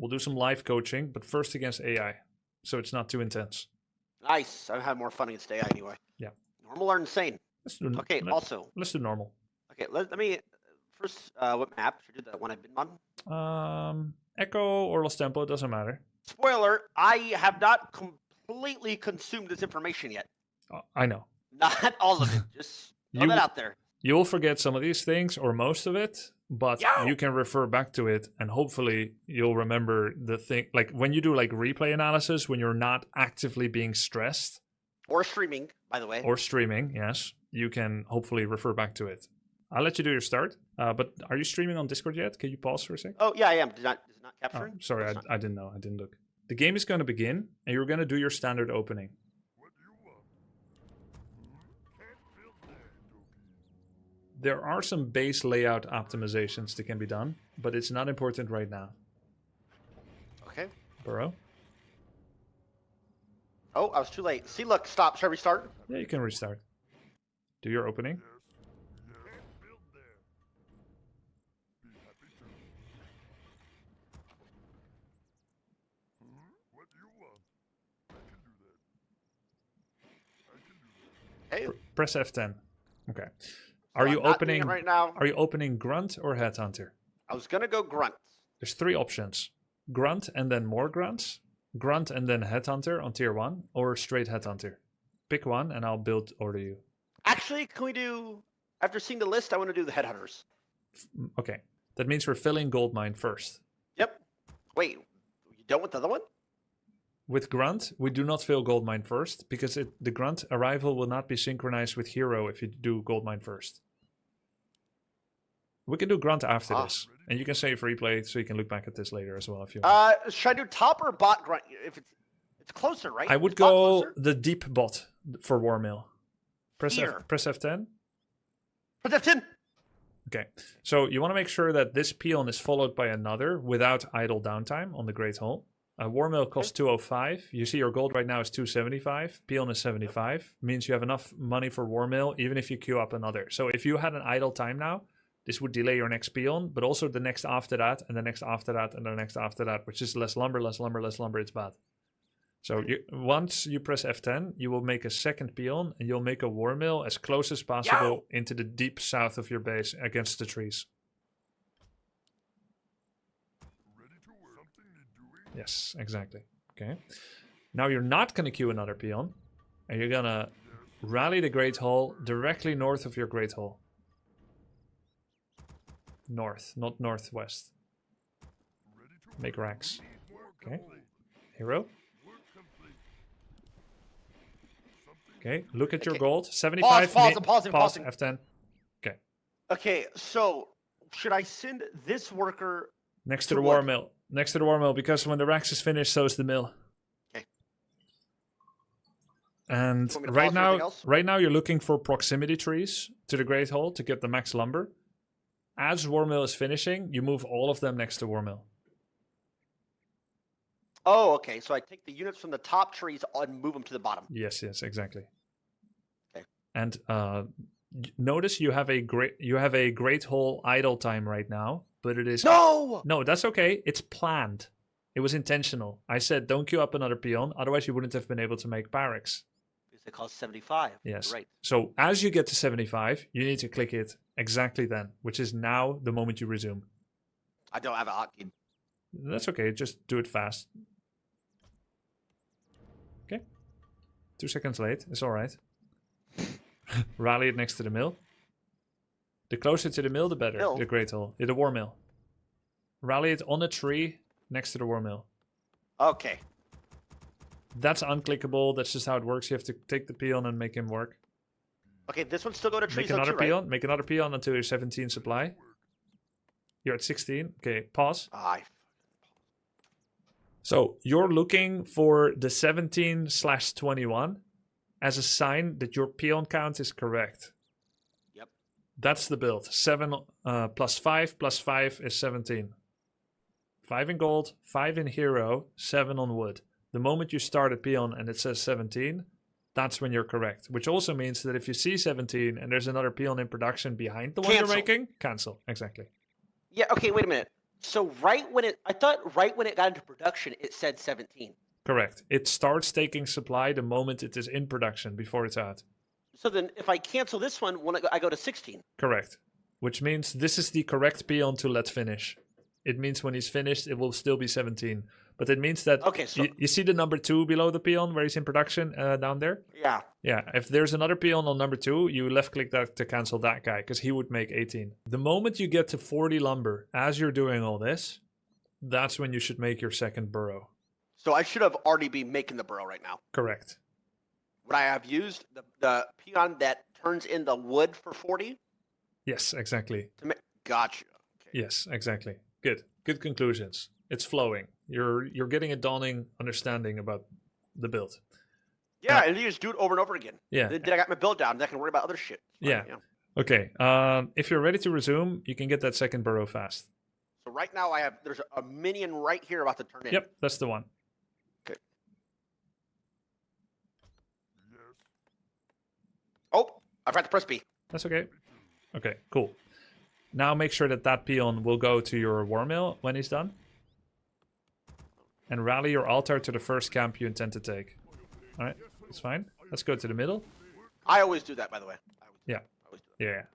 We'll do some live coaching, but first against AI, so it's not too intense. Nice. I have more fun against AI anyway. Yeah. Normal or insane? Let's do Okay, also. Let's do normal. Okay, let me... First, what map should I do? That one I've been on? Echo or Los Tempo, it doesn't matter. Spoiler, I have not completely consumed this information yet. I know. Not all of it. Just throw that out there. You'll forget some of these things or most of it, but you can refer back to it and hopefully you'll remember the thing. Like when you do like replay analysis, when you're not actively being stressed. Or streaming, by the way. Or streaming, yes. You can hopefully refer back to it. I'll let you do your start, but are you streaming on Discord yet? Can you pause for a sec? Oh, yeah, I am. Is it not capturing? Sorry, I didn't know. I didn't look. The game is going to begin, and you're going to do your standard opening. There are some base layout optimizations that can be done, but it's not important right now. Okay. Burrow? Oh, I was too late. See, look, stop. Should I restart? Yeah, you can restart. Do your opening. Okay. Press F10. Okay. So Are you I'm not opening doing it right now? Are you opening Grunt or Headhunter? I was gonna go grunt. There's 3 options. Grunt and then more grunts. Grunt and then Headhunter on tier 1, or straight Headhunter. Pick one and I'll build order you. Actually, can we do... After seeing the list, I want to do the headhunters. Okay. That means we're filling Goldmine first. Yep. Wait, you done with the other one? With Grunt, we do not fill Goldmine first, because the Grunt arrival will not be synchronized with Hero if you do Goldmine first. We can do Grunt after this. And you can save replay so you can look back at this later as well if you want. Should I do top or bot grunt? If it's closer, right? I would go the deep bot for War Mill. Press F10. Press F10. Okay, so you want to make sure that this peon is followed by another without idle downtime on the Great Hall. War Mill costs 205. You see your gold right now is 275. Peon is 75. Means you have enough money for War Mill even if you queue up another. So if you had an idle time now, this would delay your next peon, but also the next after that, and the next after that, and the next after that, which is less lumber, less lumber, less lumber. It's bad. So once you press F10, you will make a second peon, and you'll make a War Mill as close as possible into the deep south of your base against the trees. Yes, exactly. Okay. Now you're not going to queue another peon, and you're going to rally the Great Hall directly north of your Great Hall. North, not northwest. Make racks. Okay. Hero. Okay, look at your gold. 75. Pause, I'm pausing. F10. Okay. Okay, so should I send this worker next to the War Mill? Next to the War Mill, because when the racks is finished, so is the mill. Okay. And right now you're looking for proximity trees to the Great Hall to get the max lumber. As War Mill is finishing, you move all of them next to War Mill. Oh, okay. So I take the units from the top trees and move them to the bottom. Yes, exactly. Okay. And notice you have a Great Hall idle time right now, but it is no, that's okay. It's planned. It was intentional. I said don't queue up another peon, otherwise you wouldn't have been able to make barracks. Because it costs 75. Yes. Right. So as you get to 75, you need to click it exactly then, which is now the moment you resume. I don't have a hotkey. That's okay. Just do it fast. Okay. 2 seconds late. It's all right. Rally it next to the mill. The closer to the mill, the better. The Great Hall. The War Mill. Rally it on a tree next to the War Mill. Okay. That's unclickable. That's just how it works. You have to take the peon and make him work. Okay, this one still go to trees. Make another peon. Right? Make another peon until you're 17 supply. You're at 16. Okay, pause. So you're looking for the 17/21 as a sign that your peon count is correct. Yep. That's the build. 7 plus 5 plus 5 is 17. 5 in gold, 5 in hero, 7 on wood. The moment you start a peon and it says 17, that's when you're correct. Which also means that if you see 17 and there's another peon in production behind the one you're making, cancel. Exactly. Yeah, okay, wait a minute. So I thought right when it got into production, it said 17. Correct. It starts taking supply the moment it is in production, before it's out. So then if I cancel this one, when I go to 16. Correct. Which means this is the correct peon to let finish. It means when he's finished, it will still be 17. But it means that Okay, so you see the number 2 below the peon where he's in production down there? yeah. Yeah, if there's another peon on number 2, you left click that to cancel that guy because he would make 18. The moment you get to 40 lumber as you're doing all this, that's when you should make your second burrow. So I should have already been making the burrow right now. Correct. Would I have used the peon that turns in the wood for 40? Yes, exactly. Gotcha. Okay. Yes, exactly. Good. Good conclusions. It's flowing. You're getting a dawning understanding about the build. Yeah, and you just do it over and over again. Yeah. Then I got my build down, then I can worry about other shit. Yeah. Okay. If you're ready to resume, you can get that second burrow fast. So right now there's a minion right here about to turn in. Yep, that's the one. Okay. Oh, I forgot to press B. That's okay. Okay, cool. Now make sure that that peon will go to your war mill when he's done. And rally your altar to the first camp you intend to take. Alright, that's fine. Let's go to the middle. I always do that, by the way. Yeah. I always do that.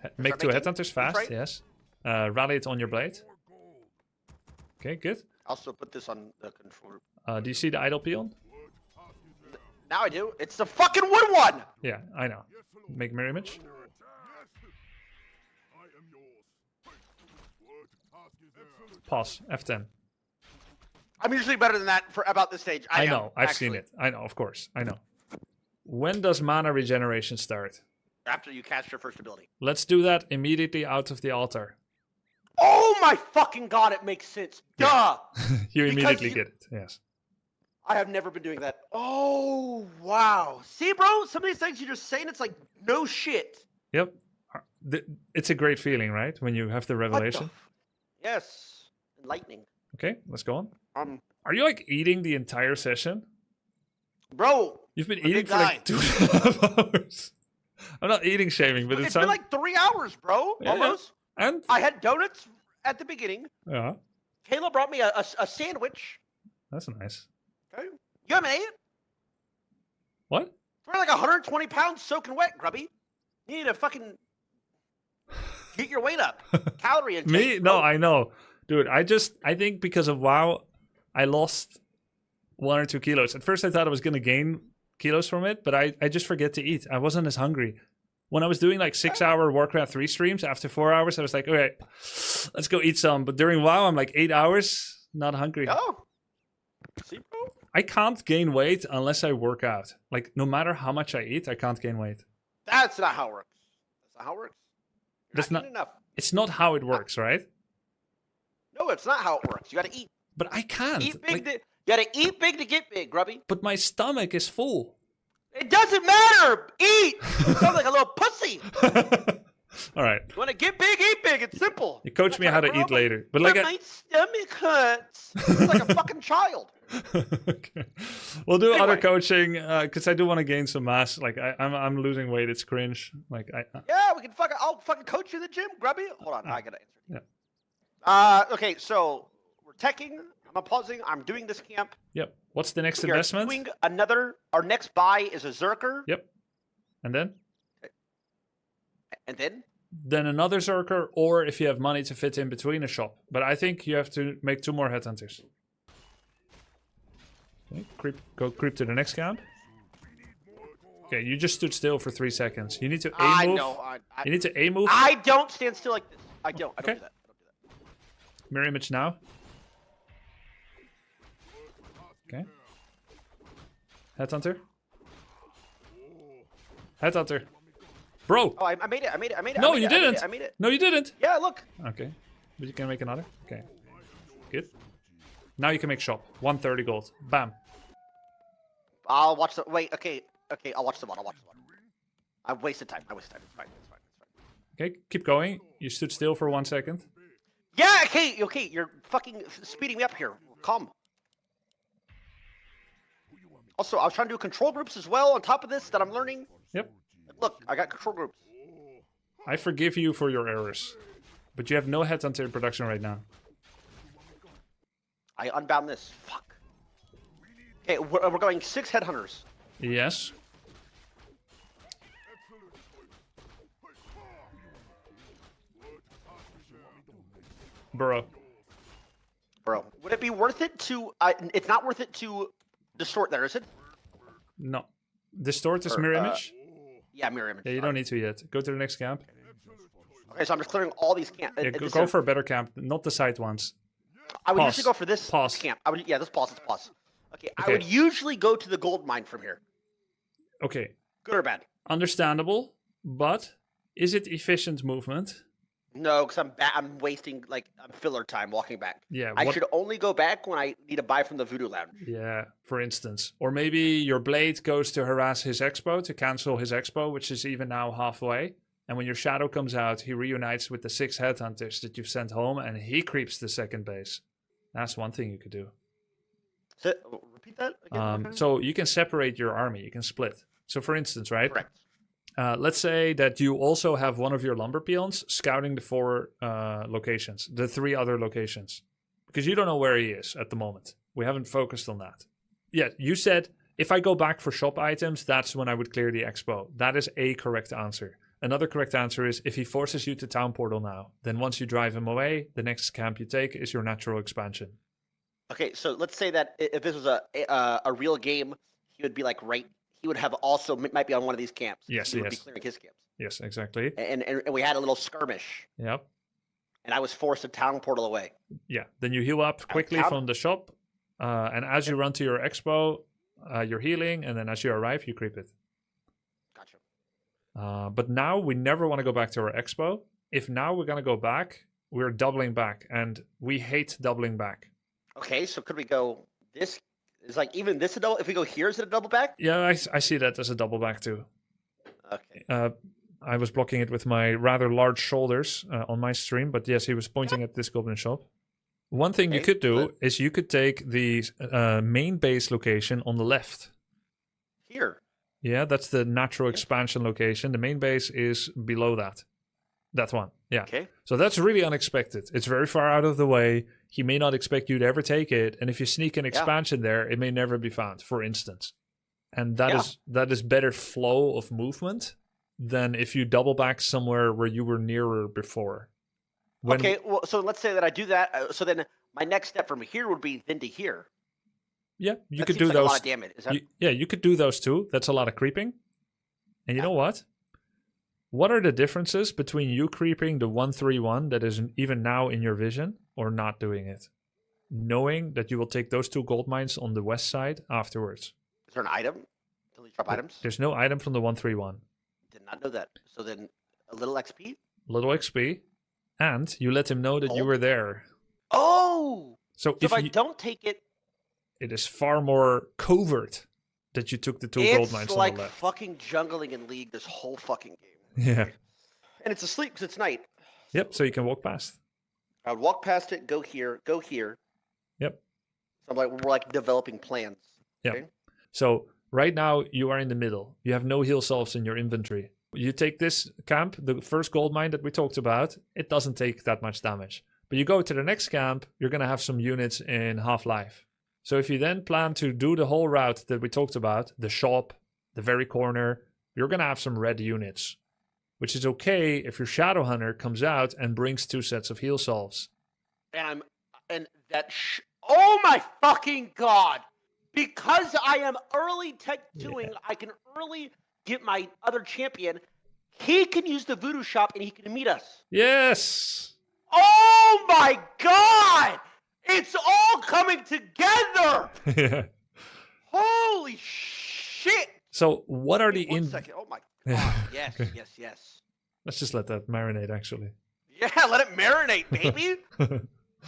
Yeah. Make 2 headhunters fast, right? yes. Rally it on your blade. Okay, good. Also put this on the controller. Do you see the idle peon? Now I do. It's the fucking wood one! Yeah, I know. Make mirror image. Pause. F10. I'm usually better than that for about this stage. I know. I've seen it. I know, of course. I know. When does mana regeneration start? After you cast your first ability. Let's do that immediately out of the altar. Oh my fucking god, it makes sense. Duh! You Because immediately get it. Yes. I have never been doing that. Oh, wow. See, bro? Some of these things you're just saying, it's like, no shit. Yep. It's a great feeling, right? When you have the revelation. Yes. Enlightening. Okay, let's go on. Are you like eating the entire session? Bro. You've been eating for like 2.5 hours. I'm not eating shaming, but It's been like 3 hours, bro. Yeah, Almost. yeah. And I had donuts at the beginning. yeah, Kayla brought me a sandwich. that's nice. Okay. You haven't ate it? What? We're like 120 pounds soaking wet, Grubby. You need to fucking get your weight up. Calorie intake. Me? bro. No, I know. Dude, I think because of WoW, I lost 1 or 2 kilos. At first I thought I was going to gain kilos from it, but I just forget to eat. I wasn't as hungry. When I was doing like 6-hour Warcraft 3 streams, after 4 hours, I was like, okay, let's go eat some. But during WoW, I'm like 8 hours, not hungry. Oh. See, bro? I can't gain weight unless I work out. Like, no matter how much I eat, I can't gain weight. That's not how it works. That's not how it works. You're That's not eating enough. It's not how it works, right? No, it's not how it works. You gotta eat. But I can't. Eat big. Like, You gotta eat big to get big, Grubby. but my stomach is full. It doesn't matter. Eat. You sound like a little pussy. All right. You wanna get big, eat big. It's simple. You coach me how to eat later. But like, my stomach hurts. It's like a fucking child. okay. We'll do other Anyway. coaching because I do want to gain some mass. Like I'm losing weight. It's cringe. Like Yeah, we can I'll fucking coach you in the gym, Grubby. Hold on, I gotta answer. Yeah. Okay, so we're teching. I'm pausing. I'm doing this camp. Yep. What's the next We are investment? doing our next buy is a Zerker. Yep. And then And then? then another Zerker, or if you have money to fit in between a shop. But I think you have to make 2 more headhunters. Okay, go creep to the next camp. Okay, you just stood still for 3 seconds. You need to A move. You need to A move. I don't stand still like this. I don't. I don't do that. I don't do that. Mirror image now. Okay. Headhunter. Headhunter. Bro! Oh, I made it. I made it. I made it. No, I made you it, I made didn't. it, I made it. No, you didn't. Yeah, look. Okay. But you can make another? Okay. Good. Now you can make shop. 130 gold. Bam. I'll watch the. Wait. Okay. Okay. I'll watch the one. I'll watch the one. I wasted time. I wasted time. It's fine. It's fine. It's fine. Okay, keep going. You stood still for 1 second. Yeah. Okay. Okay. You're fucking speeding me up here. Calm. Also, I was trying to do control groups as well on top of this that I'm learning. Yep. Look, I got control groups. I forgive you for your errors. But you have no headhunter in production right now. I unbound this. Fuck. Okay, we're going 6 headhunters. Yes. Bro. Bro, would it be worth it to... it's not worth it to distort there, is it? No. Distort is Or, mirror image? Yeah, mirror image. Yeah, you don't need to yet. Go to the next camp. Okay, so I'm just clearing all these camps. Yeah, go for a better camp, not the side ones. I would Pause. usually go for this Pause. camp. Let's pause. Let's pause. Okay, I Okay. would usually go to the gold mine from here. Okay. Good or bad? Understandable, but is it efficient movement? No, because I'm wasting filler time walking back. Yeah. I should only go back when I need to buy from the Voodoo Lounge. Yeah, for instance. Or maybe your blade goes to harass his expo, to cancel his expo, which is even now halfway. And when your shadow comes out, he reunites with the 6 headhunters that you've sent home, and he creeps the second base. That's one thing you could do. Repeat that again? So you can separate your army. You can split. So for instance, right? Correct. Let's say that you also have one of your lumber peons scouting the 4 locations, the 3 other locations. Because you don't know where he is at the moment. We haven't focused on that. Yeah, you said, if I go back for shop items, that's when I would clear the expo. That is a correct answer. Another correct answer is, if he forces you to town portal now, then once you drive him away, the next camp you take is your natural expansion. Okay, so let's say that if this was a real game, he would be he would have also might be on one of these camps. Yes, he would be clearing his camps. Yes, exactly. And we had a little skirmish. Yep. And I was forced to town portal away. Yeah. Then you heal up quickly from the shop, and as you run to your expo, you're healing, and then as you arrive, you creep it. Gotcha. But now we never want to go back to our expo. If now we're going to go back, we're doubling back, and we hate doubling back. Okay, so could we go this? Is even this a double? If we go here, is it a double back? Yeah, I see that as a double back too. Okay. I was blocking it with my rather large shoulders on my stream, but yes, he was pointing at this goblin shop. One thing you could do is you could take the main base location on the left. Here. Yeah, that's the natural expansion location. The main base is below that. That one. Yeah. Okay. So that's really unexpected. It's very far out of the way. He may not expect you to ever take it. And if you sneak an expansion there, it may never be found, for instance. And that is better flow of movement than if you double back somewhere where you were nearer before. Okay, well, so let's say that I do that. So then my next step from here would be then to here. Yeah, you that could do like those. A lot of damage. Is that... you could do those too. That's a lot of creeping. And you know what? What are the differences between you creeping the 131 that is even now in your vision or not doing it? Knowing that you will take those 2 gold mines on the west side afterwards. Is there an item? Delete drop items? There's no item from the 131. Did not know that. So then a little XP? Little XP. And you let him know that you were there. Oh! So if I don't take it... It is far more covert that you took the 2 gold mines on the left. It's like fucking jungling in League this whole fucking game. Yeah. And it's asleep because it's night. Yep, so you can walk past. I would walk past it, go here, go here. Yep. So we're developing plans. Yeah. Okay? So right now you are in the middle. You have no heal salves in your inventory. You take this camp, the first gold mine that we talked about, it doesn't take that much damage. But you go to the next camp, you're going to have some units in half-life. So if you then plan to do the whole route that we talked about, the shop, the very corner, you're going to have some red units. Which is okay if your Shadow Hunter comes out and brings 2 sets of heal salves. And oh my fucking god! Because I am early tech 2ing, I can early get my other champion. He can use the voodoo shop and he can meet us. Yes! Oh my god! It's all coming together! Yeah. Holy shit! So what are the... One second. Oh my god. Yes, yes. Let's just let that marinate, actually. Yeah, let it marinate, baby!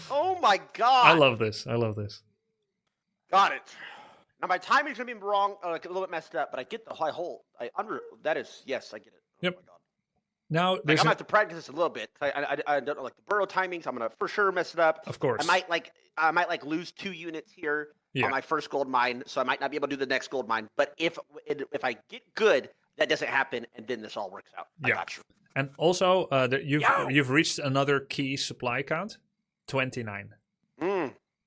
Oh my god! I love this. Got it. Now my timing's gonna be wrong, a little bit messed up, but I get the high hole. That is, yes, I get it. Yep. Oh my god. Now, I'm gonna have to practice this a little bit. I don't know the burrow timings. I'm gonna for sure mess it up. Of course. I might lose 2 units here on my first gold mine, so I might not be able to do the next gold mine. But if I get good, that doesn't happen, and then this all works out. I got you. And also, you've reached another key supply count, 29.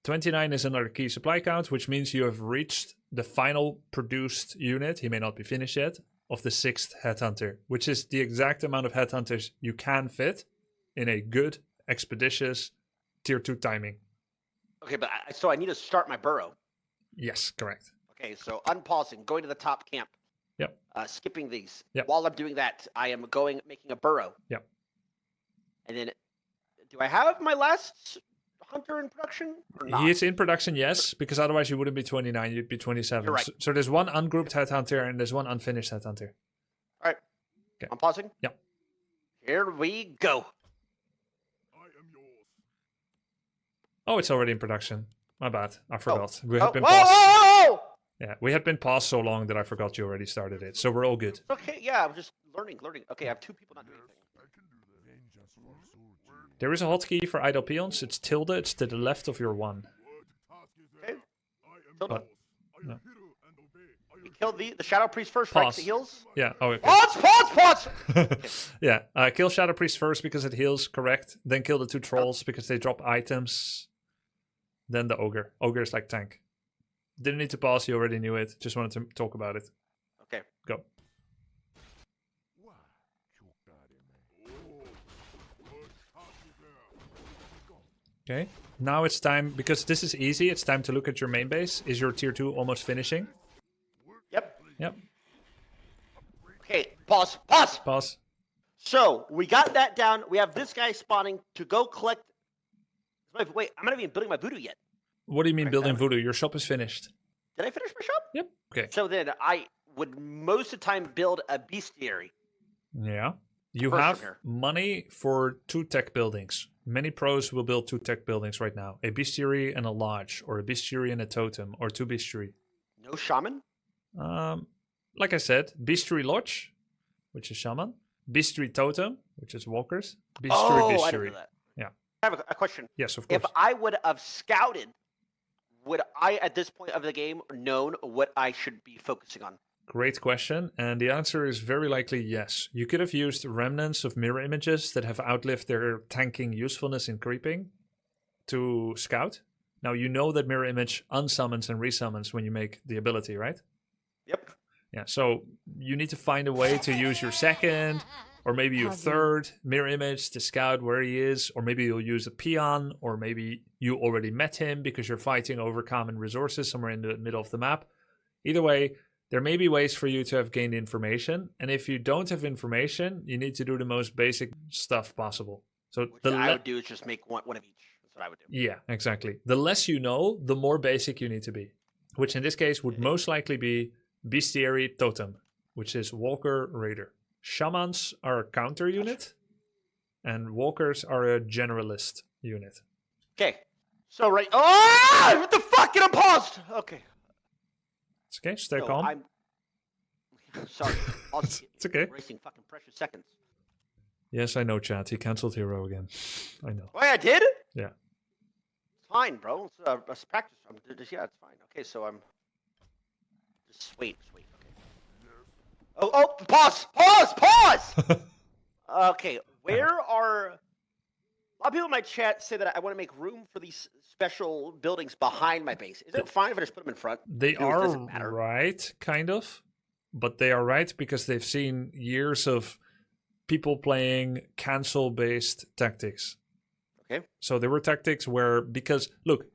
29 is another key supply count, which means you have reached the final produced unit. He may not be finished yet. Of the 6th headhunter, which is the exact amount of headhunters you can fit in a good, expeditious tier 2 timing. Okay, but so I need to start my burrow. Yes, correct. Okay, so unpausing, going to the top camp. Yep. Skipping these. Yep. While I'm doing that, I am making a burrow. Yep. And then, do I have my last hunter in production or not? He is in production, yes, because otherwise you wouldn't be 29, you'd be 27. You're right. So there's one ungrouped headhunter and there's one unfinished headhunter. All right. Okay. I'm pausing. Yep. Here we go. Oh, it's already in production. My bad. I forgot. We had Oh, been whoa, paused. whoa, whoa, whoa! Yeah, we had been paused so long that I forgot you already started it. So we're all good. Okay, yeah, I'm just learning. Okay, I have 2 people not doing anything. There is a hotkey for idle peons. It's tilde. It's to the left of your 1. Okay. But, no. We killed the Shadow Priest first, right? 'Cause Pause. it heals. Yeah. Oh, okay. Pause! Yeah. Kill Shadow Priest first because it heals, correct. Then kill the 2 trolls because they drop items. Then the ogre. Ogre is like tank. Didn't need to pause. You already knew it. Just wanted to talk about it. Okay. Go. Okay. Now it's time, because this is easy, it's time to look at your main base. Is your tier 2 almost finishing? Yep. Yep. Okay, pause. Pause. So, we got that down. We have this guy spawning to go collect... Wait, I'm not even building my voodoo yet. What do you mean Right, building that- voodoo? Your shop is finished. Did I finish my shop? Yep. Okay. So then I would most of the time build a bestiary. Yeah. You First have here. money for 2 tech buildings. Many pros will build 2 tech buildings right now. A bestiary and a lodge, or a bestiary and a totem, or 2 bestiary. No shaman? Like I said, bestiary lodge, which is shaman. Bestiary totem, which is walkers. Bestiary I didn't bestiary. know that. Yeah. I have a question. Yes, of course. If I would have scouted, would I, at this point of the game, known what I should be focusing on? Great question, and the answer is very likely yes. You could have used remnants of mirror images that have outlived their tanking usefulness in creeping to scout. Now you know that mirror image unsummons and resummons when you make the ability, right? Yep. Yeah, so you need to find a way to use your second or maybe your third mirror image to scout where he is, or maybe you'll use a peon, or maybe you already met him because you're fighting over common resources somewhere in the middle of the map. Either way, there may be ways for you to have gained information, and if you don't have information, you need to do the most basic stuff possible. So Which I would do is just make one of each. That's what I would do. Yeah, exactly. The less you know, the more basic you need to be, which in this case would most likely be Bestiary Totem, which is Walker Raider. Shamans are a counter unit, and Walkers are a generalist unit. Okay. So right. Oh! What the fuck? Get him paused! Okay. It's okay, stay So calm. I'm sorry. It's okay. Wasting fucking precious seconds. Yes, I know, chat. He cancelled Hero again. I know. Oh, I did? Yeah. It's fine, bro. It's practice. Yeah, it's fine. Okay, so I'm just wait. Okay. Oh, pause! Okay, where are? A lot of people in my chat say that I want to make room for these special buildings behind my base. Is it fine if I just put them in front? They It are doesn't matter. right, kind of. But they are right because they've seen years of people playing cancel-based tactics. Okay. So there were tactics where, because, look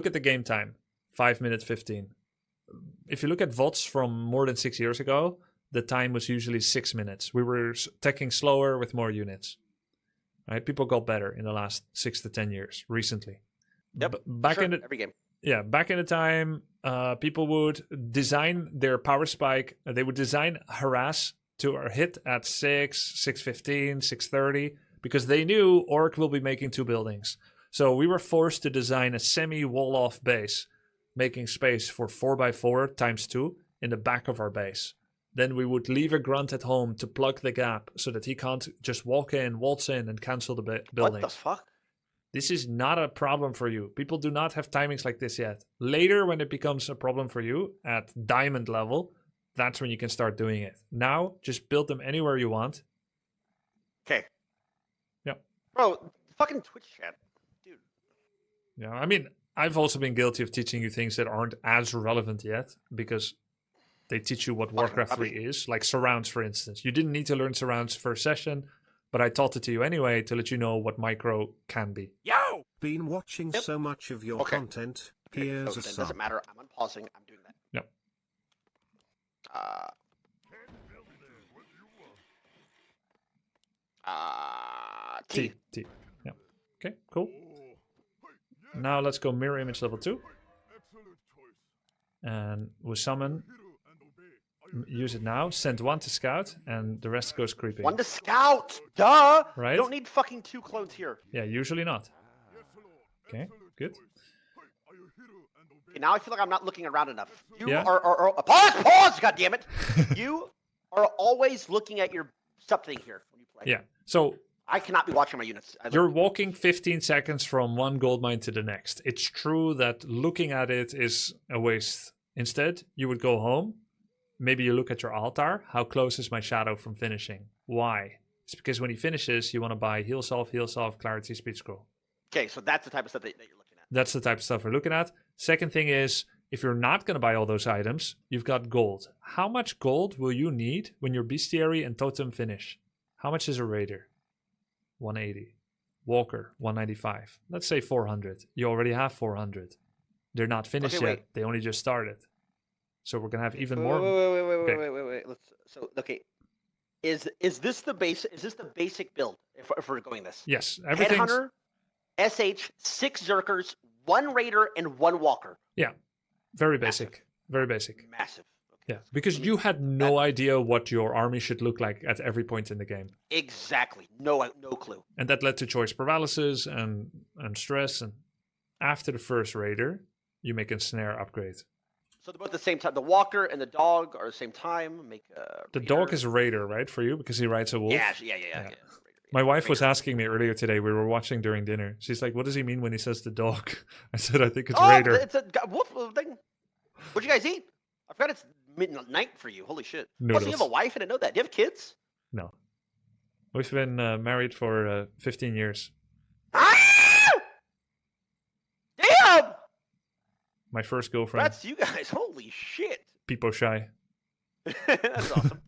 at the game time. 5 minutes 15. If you look at VODs from more than 6 years ago, the time was usually 6 minutes. We were attacking slower with more units. Right? People got better in the last 6 to 10 years, recently. Yep. Back Sure, in the every game. Yeah, back in the time, people would design their power spike. They would design harass to hit at 6:15, 6:30, because they knew Orc will be making 2 buildings. So we were forced to design a semi-wall-off base, making space for 4x4 times 2 in the back of our base. Then we would leave a grunt at home to plug the gap so that he can't just walk in, waltz in, and cancel the buildings. What the fuck? This is not a problem for you. People do not have timings like this yet. Later, when it becomes a problem for you at diamond level, that's when you can start doing it. Now, just build them anywhere you want. Okay. Yep. Bro, fucking Twitch chat. Dude. Yeah, I mean, I've also been guilty of teaching you things that aren't as relevant yet because they teach you what Warcraft 3 is, like surrounds, for instance. You didn't need to learn surrounds first session, but I taught it to you anyway to let you know what micro can be. Yo! Been watching so much of your content. Here's a It sub. doesn't matter. I'm unpausing. I'm doing that. Yep. T. T. Yeah. Okay, cool. Now let's go mirror image level 2. And we'll summon. Use it now. Send 1 to scout, and the rest goes creeping. 1 to scout! Duh! Right? You don't need fucking 2 clones here. Yeah, usually not. Okay, good. Okay, now I feel like I'm not looking around enough. You Yeah. are pause! God damn it! You are always looking at your something here when you play. Yeah. So I cannot be watching my units. you're walking 15 seconds from one gold mine to the next. It's true that looking at it is a waste. Instead, you would go home. Maybe you look at your altar. How close is my shadow from finishing? Why? It's because when he finishes, you want to buy heal solve, clarity, speed scroll. Okay, so that's the type of stuff that you're looking at. That's the type of stuff we're looking at. Second thing is, if you're not going to buy all those items, you've got gold. How much gold will you need when your bestiary and totem finish? How much is a raider? 180. Walker, 195. Let's say 400. You already have 400. They're not finished Okay, yet. wait. They only just started. So we're gonna have even more. Wait. Let's. So okay, is this the base? Is this the basic build if we're going this? Yes, everything's. Headhunter, SH, 6 Zerkers, 1 Raider, and 1 Walker. Yeah, very basic. Very basic. Massive. Yeah, because you had no idea what your army should look like at every point in the game, Exactly. No clue. and that led to choice paralysis and stress. And after the first raider, you make a snare upgrade. So they're both the same time. The Walker and the dog are the same time. Make The dog is a raider, right, for you because he rides a wolf. Yeah. Yeah. My wife was asking me earlier today. We were watching during dinner. She's like, "What does he mean when he says the dog?" I said, "I think it's raider." It's a wolf thing. What'd you guys eat? I forgot it's midnight for you. Holy shit. Noodles. Also, you have a wife? I didn't know that. Do you have kids? No, we've been married for 15 years. Ah! Damn! My first girlfriend. That's you guys. Holy shit. Peepo shy. That's awesome.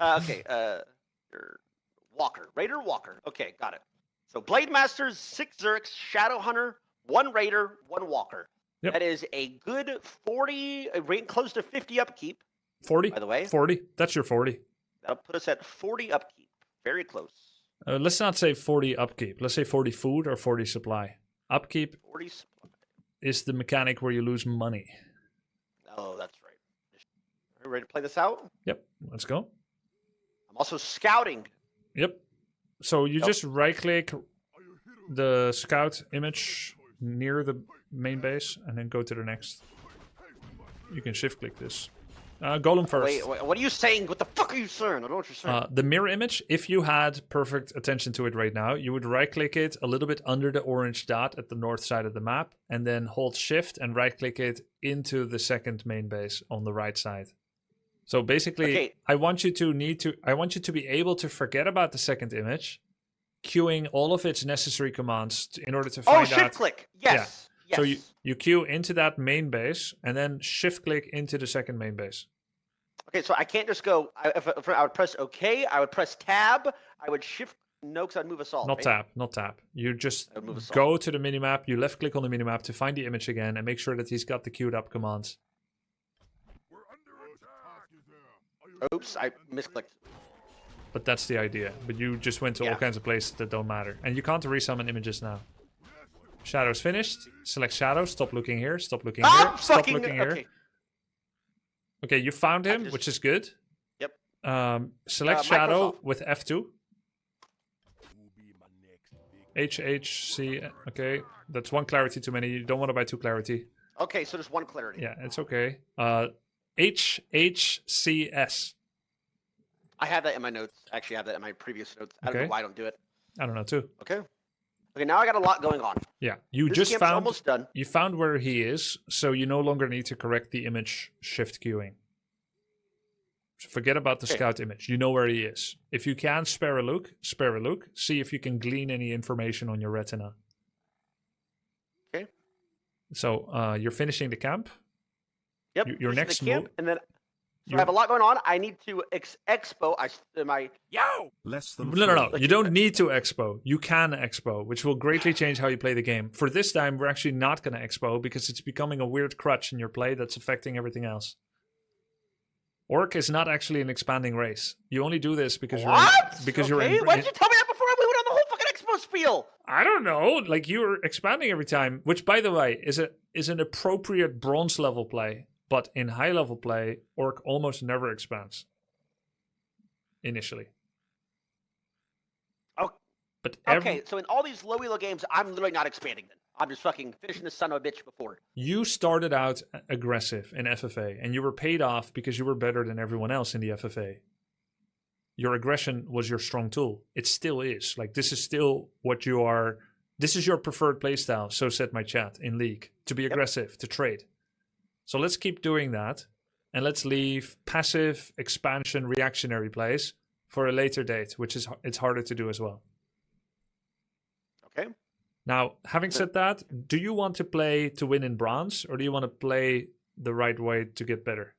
Okay. Walker. Raider Walker. Okay, got it. So Blade Masters, 6 Zerks, Shadow Hunter, 1 Raider, 1 Walker. Yep. That is a good 40, close to 50 upkeep. 40. By the way. 40. That's your 40. That'll put us at 40 upkeep. Very close. Let's not say 40 upkeep. Let's say 40 food or 40 supply. Upkeep 40 supply. is the mechanic where you lose money. Oh, that's right. Are you ready to play this out? Yep. Let's go. I'm also scouting. Yep. So you just right click the scout image near the main base and then go to the next. You can shift click this. Golem first. Wait, what are you saying? What the fuck are you saying? I don't know what you're saying. The mirror image, if you had perfect attention to it right now, you would right click it a little bit under the orange dot at the north side of the map and then hold shift and right click it into the second main base on the right side. So basically, Okay. I want you to be able to forget about the second image, queuing all of its necessary commands in order to find out. Shift click. Yes. Yes. So you queue into that main base and then shift click into the second main base. Okay, so I can't just go. If I would press OK, I would press Tab. I would shift. No, because I'd move us all. Not right? tab. You just I would move us all. go to the minimap, you left click on the minimap to find the image again and make sure that he's got the queued up commands. Oops, I misclicked. But that's the idea. But you just went to all kinds of places that don't matter. And you can't resummon images now. Shadow's finished. Select shadow. Stop looking here. Stop looking here. Stop looking here. Okay. Okay, you found him, which is good. Yep. Select shadow with F2. HHC. Okay, that's 1 clarity too many. You don't want to buy 2 clarity. Okay, so there's 1 clarity. Yeah, it's okay. HHCS. I have that in my notes. Actually, I have that in my previous notes. I don't Okay. know why I don't do it. I don't know too. Okay. Okay, now I got a lot going on. Yeah, you This just camp's found almost done. you found where he is, so you no longer need to correct the image shift queuing. So forget about the scout image. You know where he is. If you can spare a look. See if you can glean any information on your retina. Okay. So you're finishing the camp. Yep. Your finish next the camp, move. and then so I have a lot going on. I need to expo. Yo. Less than No. 3. You don't need to expo. You can expo, which will greatly change how you play the game. For this time, we're actually not going to expo because it's becoming a weird crutch in your play that's affecting everything else. Orc is not actually an expanding race. You only do this because you're Why did you tell me that before we went on the whole fucking expo spiel? I don't know. Like you're expanding every time, which by the way is an appropriate bronze level play. But in high level play, Orc almost never expands. Initially. Oh, but okay, so in all these low elo games, I'm literally not expanding then. I'm just fucking finishing this son of a bitch before. You started out aggressive in FFA, and you were paid off because you were better than everyone else in the FFA. Your aggression was your strong tool. It still is. Like, this is still what you are. This is your preferred playstyle, so said my chat in League. To be aggressive, to trade. So let's keep doing that, and let's leave passive expansion reactionary plays for a later date, which is it's harder to do as well. Okay. Now, having said that, do you want to play to win in bronze, or do you want to play the right way to get better?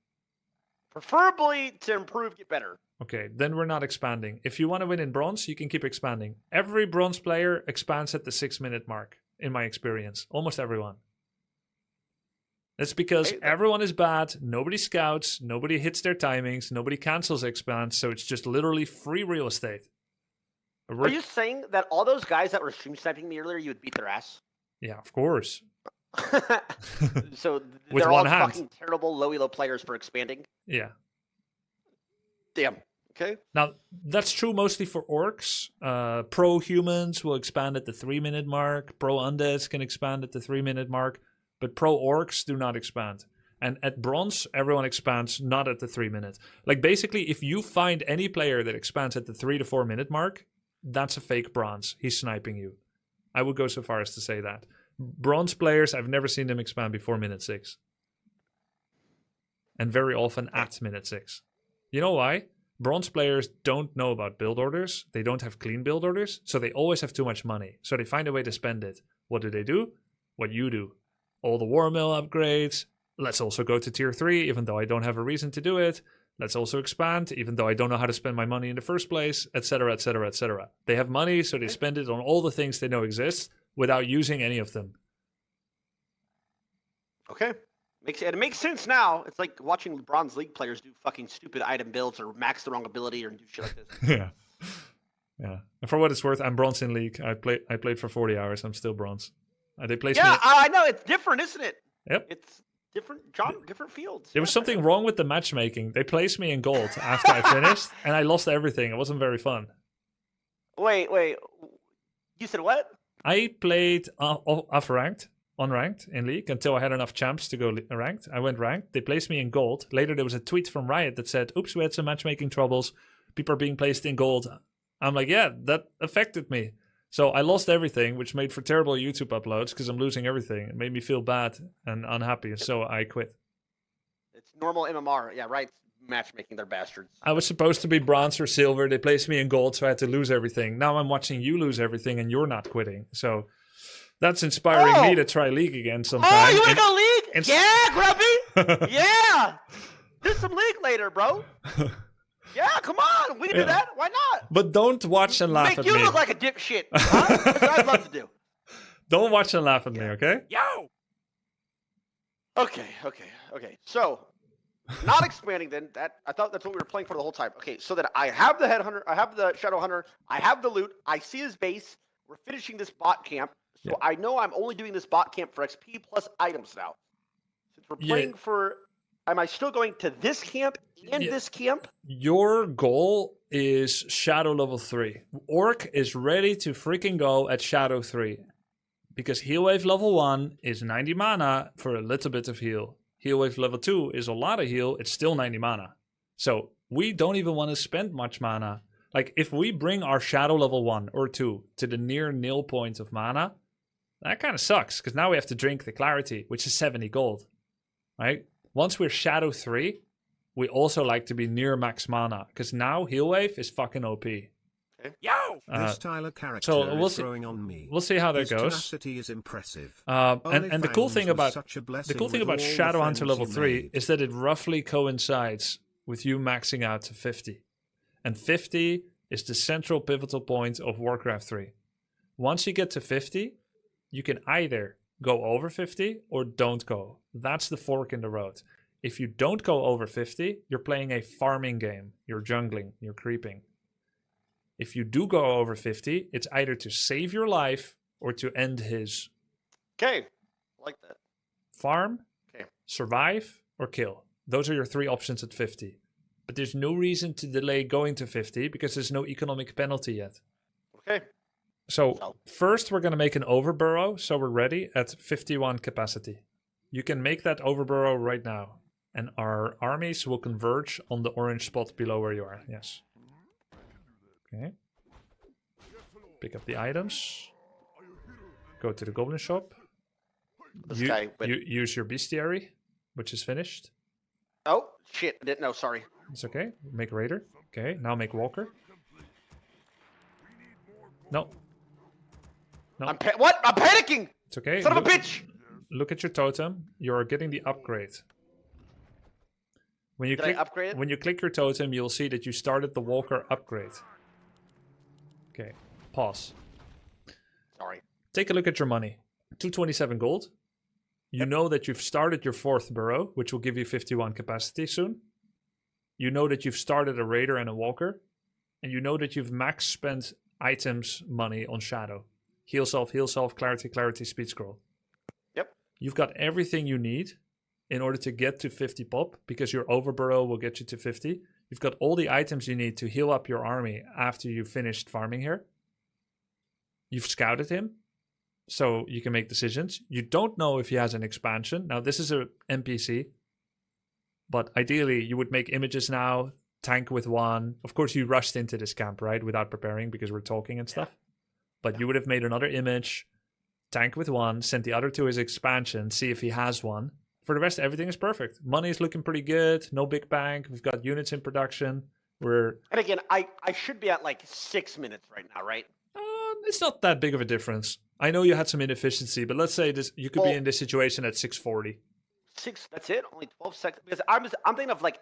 Preferably to improve, get better. Okay, then we're not expanding. If you want to win in bronze, you can keep expanding. Every bronze player expands at the 6-minute mark, in my experience. Almost everyone. That's because everyone is bad, nobody scouts, nobody hits their timings, nobody cancels expands, so it's just literally free real estate. Are you saying that all those guys that were stream sniping me earlier, you would beat their ass? Yeah, of course. So With they're all one hand. fucking terrible low elo players for expanding? Yeah. Damn. Okay. Now, that's true mostly for orcs. Pro humans will expand at the 3-minute mark. Pro undeads can expand at the 3-minute mark. But pro orcs do not expand. And at bronze, everyone expands not at the 3-minute. Like, basically, if you find any player that expands at the 3 to 4 minute mark, that's a fake bronze. He's sniping you. I would go so far as to say that. Bronze players, I've never seen them expand before minute 6. And very often at minute 6. You know why? Bronze players don't know about build orders. They don't have clean build orders. So they always have too much money. So they find a way to spend it. What do? What you do. All the war mill upgrades. Let's also go to tier 3, even though I don't have a reason to do it. Let's also expand, even though I don't know how to spend my money in the first place, etc., etc., etc. They have money, so they spend it on all the things they know exist without using any of them. Okay. It makes sense now. It's like watching Bronze League players do fucking stupid item builds or max the wrong ability or do shit like this. Yeah. And for what it's worth, I'm bronze in League. I played for 40 hours. I'm still bronze. They placed me. I know. It's different, isn't it? Yep. It's different fields. There was something wrong with the matchmaking. They placed me in gold after I finished, and I lost everything. It wasn't very fun. Wait. You said what? I played off-ranked, unranked in League until I had enough champs to go ranked. I went ranked. They placed me in gold. Later, there was a tweet from Riot that said, oops, we had some matchmaking troubles. People are being placed in gold. I'm like, yeah, that affected me. So I lost everything, which made for terrible YouTube uploads because I'm losing everything. It made me feel bad and unhappy, so I quit. It's normal MMR. Yeah, right. Matchmaking, they're bastards. I was supposed to be bronze or silver. They placed me in gold, so I had to lose everything. Now I'm watching you lose everything, and you're not quitting. So that's inspiring me to try League again sometime. Oh, you want to go League? Yeah, Grubby. Yeah. Do some League later, bro. Yeah, come on. We can do that. Why not? But don't watch and laugh at me. Make you look like a dipshit. Huh? That's what I'd love to do. Don't watch and laugh at me, okay? Yo! Okay. So, not expanding then. I thought that's what we were playing for the whole time. Okay, so that I have the Headhunter, I have the Shadow Hunter, I have the loot, I see his base, we're finishing this bot camp, so I know I'm only doing this bot camp for XP plus items now. Since we're playing for... Am I still going to this camp and this camp? Your goal is Shadow level 3. Orc is ready to freaking go at Shadow 3. Because Heal Wave level 1 is 90 mana for a little bit of heal. Heal Wave level 2 is a lot of heal, it's still 90 mana. So we don't even want to spend much mana. Like, if we bring our Shadow level 1 or 2 to the near nil point of mana, that kind of sucks. Because now we have to drink the Clarity, which is 70 gold. Right? Once we're Shadow 3, we also like to be near max mana. Because now Heal Wave is fucking OP. Okay. Yo! This Tyler character so we'll is see. growing on me. We'll see how that His goes. tenacity is impressive. And the cool thing about such a the blessing cool thing with about all the Shadowhunter friends level you 3 made. is that it roughly coincides with you maxing out to 50. And 50 is the central pivotal point of Warcraft 3. Once you get to 50, you can either go over 50 or don't go. That's the fork in the road. If you don't go over 50, you're playing a farming game. You're jungling, you're creeping. If you do go over 50, it's either to save your life or to end his. Okay. Like that. Farm, Okay. survive, or kill. Those are your 3 options at 50. But there's no reason to delay going to 50 because there's no economic penalty yet. Okay. So first we're going to make an overburrow, so we're ready at 51 capacity. You can make that overburrow right now. And our armies will converge on the orange spot below where you are. Yes. Okay. Pick up the items. Go to the goblin shop. You use your bestiary, which is finished. Oh, shit. I didn't know. Sorry. It's okay. Make raider. Okay, now make walker. No. No. What? I'm panicking! It's okay. Son of a bitch! Look at your totem. You're getting the upgrade. When you click, I upgrade it? when you click your totem, you'll see that you started the walker upgrade. Okay, pause. Sorry. Take a look at your money. 227 gold. You know that you've started your 4th burrow, which will give you 51 capacity soon. You know that you've started a raider and a walker. And you know that you've max spent items money on shadow. Heal self, clarity, clarity, speed scroll. Yep. You've got everything you need in order to get to 50 pop, because your overburrow will get you to 50. You've got all the items you need to heal up your army after you've finished farming here. You've scouted him, so you can make decisions. You don't know if he has an expansion. Now, this is a NPC, but ideally you would make images now, tank with 1. Of course, you rushed into this camp, right, without preparing because we're talking and stuff. But you would have made another image, tank with 1, sent the other to his expansion, see if he has one. For the rest, everything is perfect. Money is looking pretty good. No big bank. We've got units in production. And again, I should be at like 6 minutes right now, right? It's not that big of a difference. I know you had some inefficiency, but let's say you could be in this situation at 640. That's it? Only 12 seconds? Because I'm thinking of like,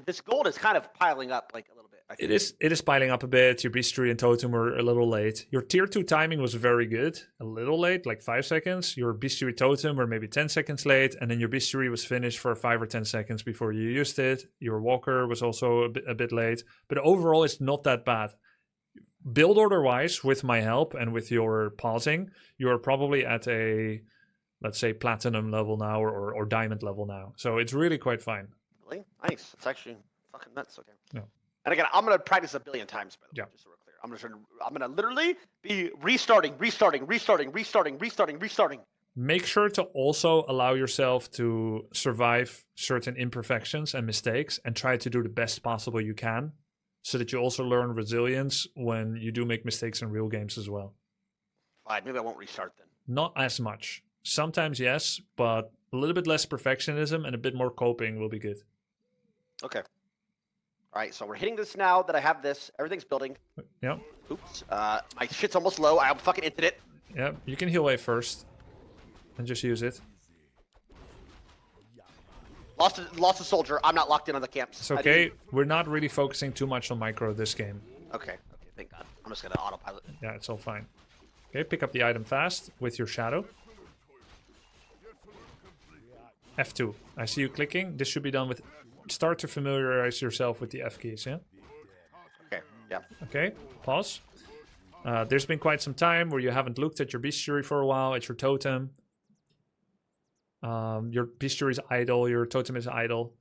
this gold is kind of piling up like a little bit. It is piling up a bit. Your bestiary and totem were a little late. Your tier 2 timing was very good. A little late, like 5 seconds. Your bestiary totem were maybe 10 seconds late. And then your bestiary was finished for 5 or 10 seconds before you used it. Your walker was also a bit late. But overall, it's not that bad. Build order wise, with my help and with your pausing, you're probably at a, let's say, platinum level now or diamond level now. So it's really quite fine. Really? Nice. It's actually fucking nuts. Okay. Yeah. And again, I'm gonna practice a billion times, by the way, just so we're clear. I'm gonna literally be restarting. Make sure to also allow yourself to survive certain imperfections and mistakes and try to do the best possible you can, so that you also learn resilience when you do make mistakes in real games as well. Fine, maybe I won't restart then. Not as much. Sometimes yes, but a little bit less perfectionism and a bit more coping will be good. Okay. All right, so we're hitting this now that I have this. Everything's building. Yeah. Oops. My shit's almost low. I fucking inted it. Yeah, you can heal wave first and just use it. Lost a soldier. I'm not locked in on the camps. It's okay. We're not really focusing too much on micro this game. Okay, thank God. I'm just gonna autopilot. Yeah, it's all fine. Okay, pick up the item fast with your shadow. F2. I see you clicking. This should be done with... Start to familiarize yourself with the F keys, yeah? Okay, yeah. Okay, pause. There's been quite some time where you haven't looked at your bestiary for a while, at your totem. Your bestiary is idle, your totem is idle.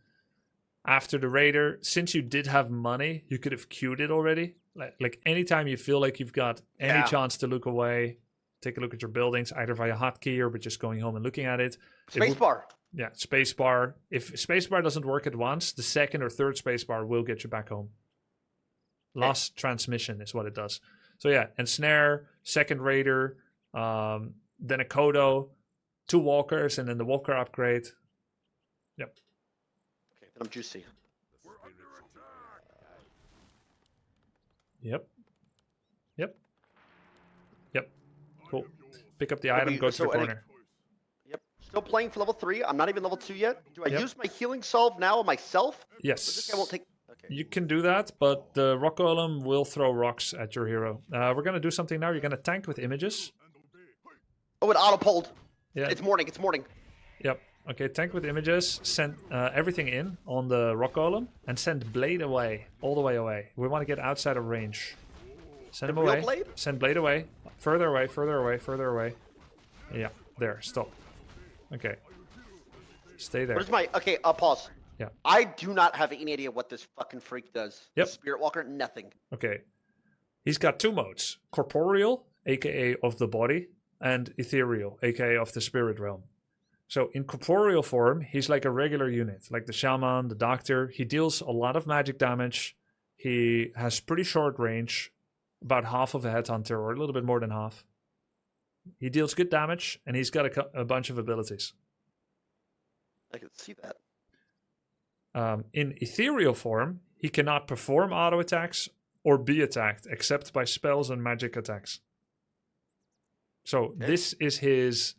After the raider, since you did have money, you could have queued it already. Like anytime you feel like you've got any chance to look away, take a look at your buildings, either via hotkey or by just going home and looking at it. Spacebar. Yeah, spacebar. If spacebar doesn't work at once, the second or third spacebar will get you back home. Lost transmission is what it does. So yeah, ensnare, second raider, then a Kodo, 2 walkers, and then the walker upgrade. Yep. Okay, then I'm juicy. Yep. Yep. Cool. Pick up the item, go to the corner. Yep. Still playing for level 3. I'm not even level 2 yet. Do I Yep. use my healing salve now on myself? Yes. So this guy won't take... Okay. You can do that, but the rock golem will throw rocks at your hero. We're going to do something now. You're going to tank with images. Oh, it auto-pulled. Yeah. It's morning. It's morning. Yep. Okay, tank with images. Send everything in on the rock golem and send blade away, all the way away. We want to get outside of range. Send him away. Blade? Send blade away. Further away, further away, further away. Yeah, there. Stop. Okay. Stay there. What is my... Okay, pause. Yeah. I do not have any idea what this fucking freak does. Yep. Spirit Walker, nothing. Okay. He's got 2 modes. Corporeal, aka of the body, and ethereal, aka of the spirit realm. So in corporeal form, he's like a regular unit, like the shaman, the doctor. He deals a lot of magic damage. He has pretty short range, about half of a headhunter, or a little bit more than half. He deals good damage, and he's got a bunch of abilities. I can see that. In ethereal form, he cannot perform auto attacks or be attacked, except by spells and magic attacks. So this is his...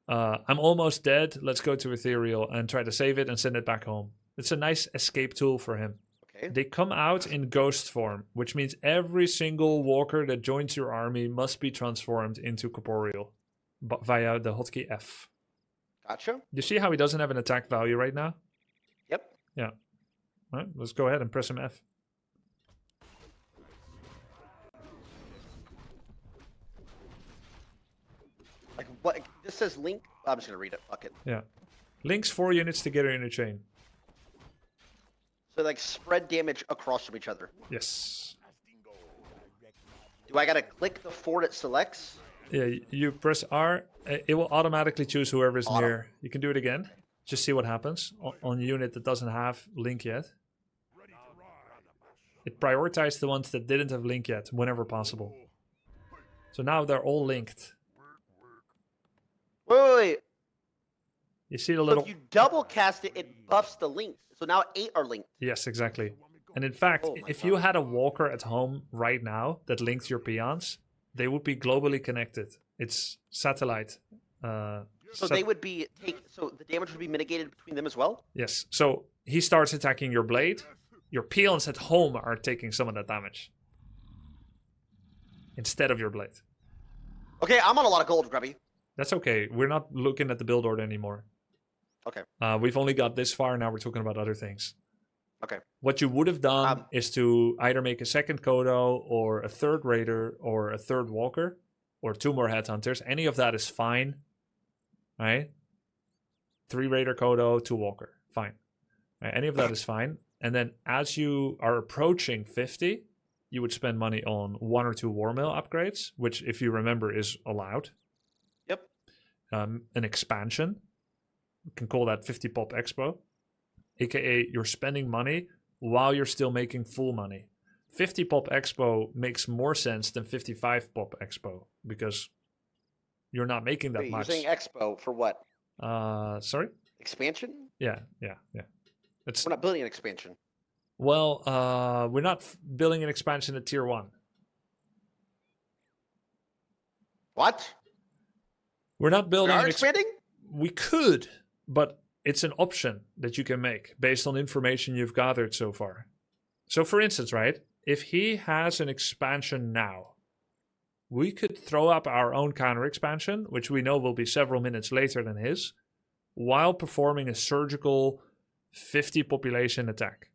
I'm almost dead. Let's go to ethereal and try to save it and send it back home. It's a nice escape tool for him. Okay. They come out in ghost form, which means every single walker that joins your army must be transformed into corporeal via the hotkey F. Gotcha. You see how he doesn't have an attack value right now? Yep. Yeah. All right, let's go ahead and press him F. Like what? This says link. I'm just gonna read it. Fuck it. Yeah. Links 4 units together in a chain. So like spread damage across from each other. Yes. Do I gotta click the 4 it selects? Yeah, you press R. It will automatically choose whoever's near. You can do it again. Just see what happens on a unit that doesn't have link yet. It prioritized the ones that didn't have link yet, whenever possible. So now they're all linked. Wait. You see the So little... if you double cast it, it buffs the link. So now 8 are linked. Yes, exactly. And in fact, if you had a walker at home right now that linked your peons, they would be globally connected. It's satellite. So they would be so the damage would be mitigated between them as well? Yes. So he starts attacking your blade. Your peons at home are taking some of that damage. Instead of your blade. Okay, I'm on a lot of gold, Grubby. That's okay. We're not looking at the build order anymore. Okay. We've only got this far. Now we're talking about other things. Okay. What you would have done is to either make a second Kodo or a third Raider or a third Walker or 2 more Headhunters. Any of that is fine. Right? 3 Raider Kodo, 2 Walker. Fine. Right? Any of that is fine. And then as you are approaching 50, you would spend money on 1 or 2 War Mill upgrades, which, if you remember, is allowed. Yep. An expansion. You can call that 50 Pop Expo. AKA, you're spending money while you're still making full money. 50 Pop Expo makes more sense than 55 Pop Expo because you're not making that much. You're saying Expo for what? Sorry? Expansion? Yeah. We're not building an expansion. Well, we're not building an expansion at tier 1. What? We're not building. We are expanding? We could, but it's an option that you can make based on information you've gathered so far. So, for instance, right, if he has an expansion now, we could throw up our own counter expansion, which we know will be several minutes later than his, while performing a surgical 50 population attack.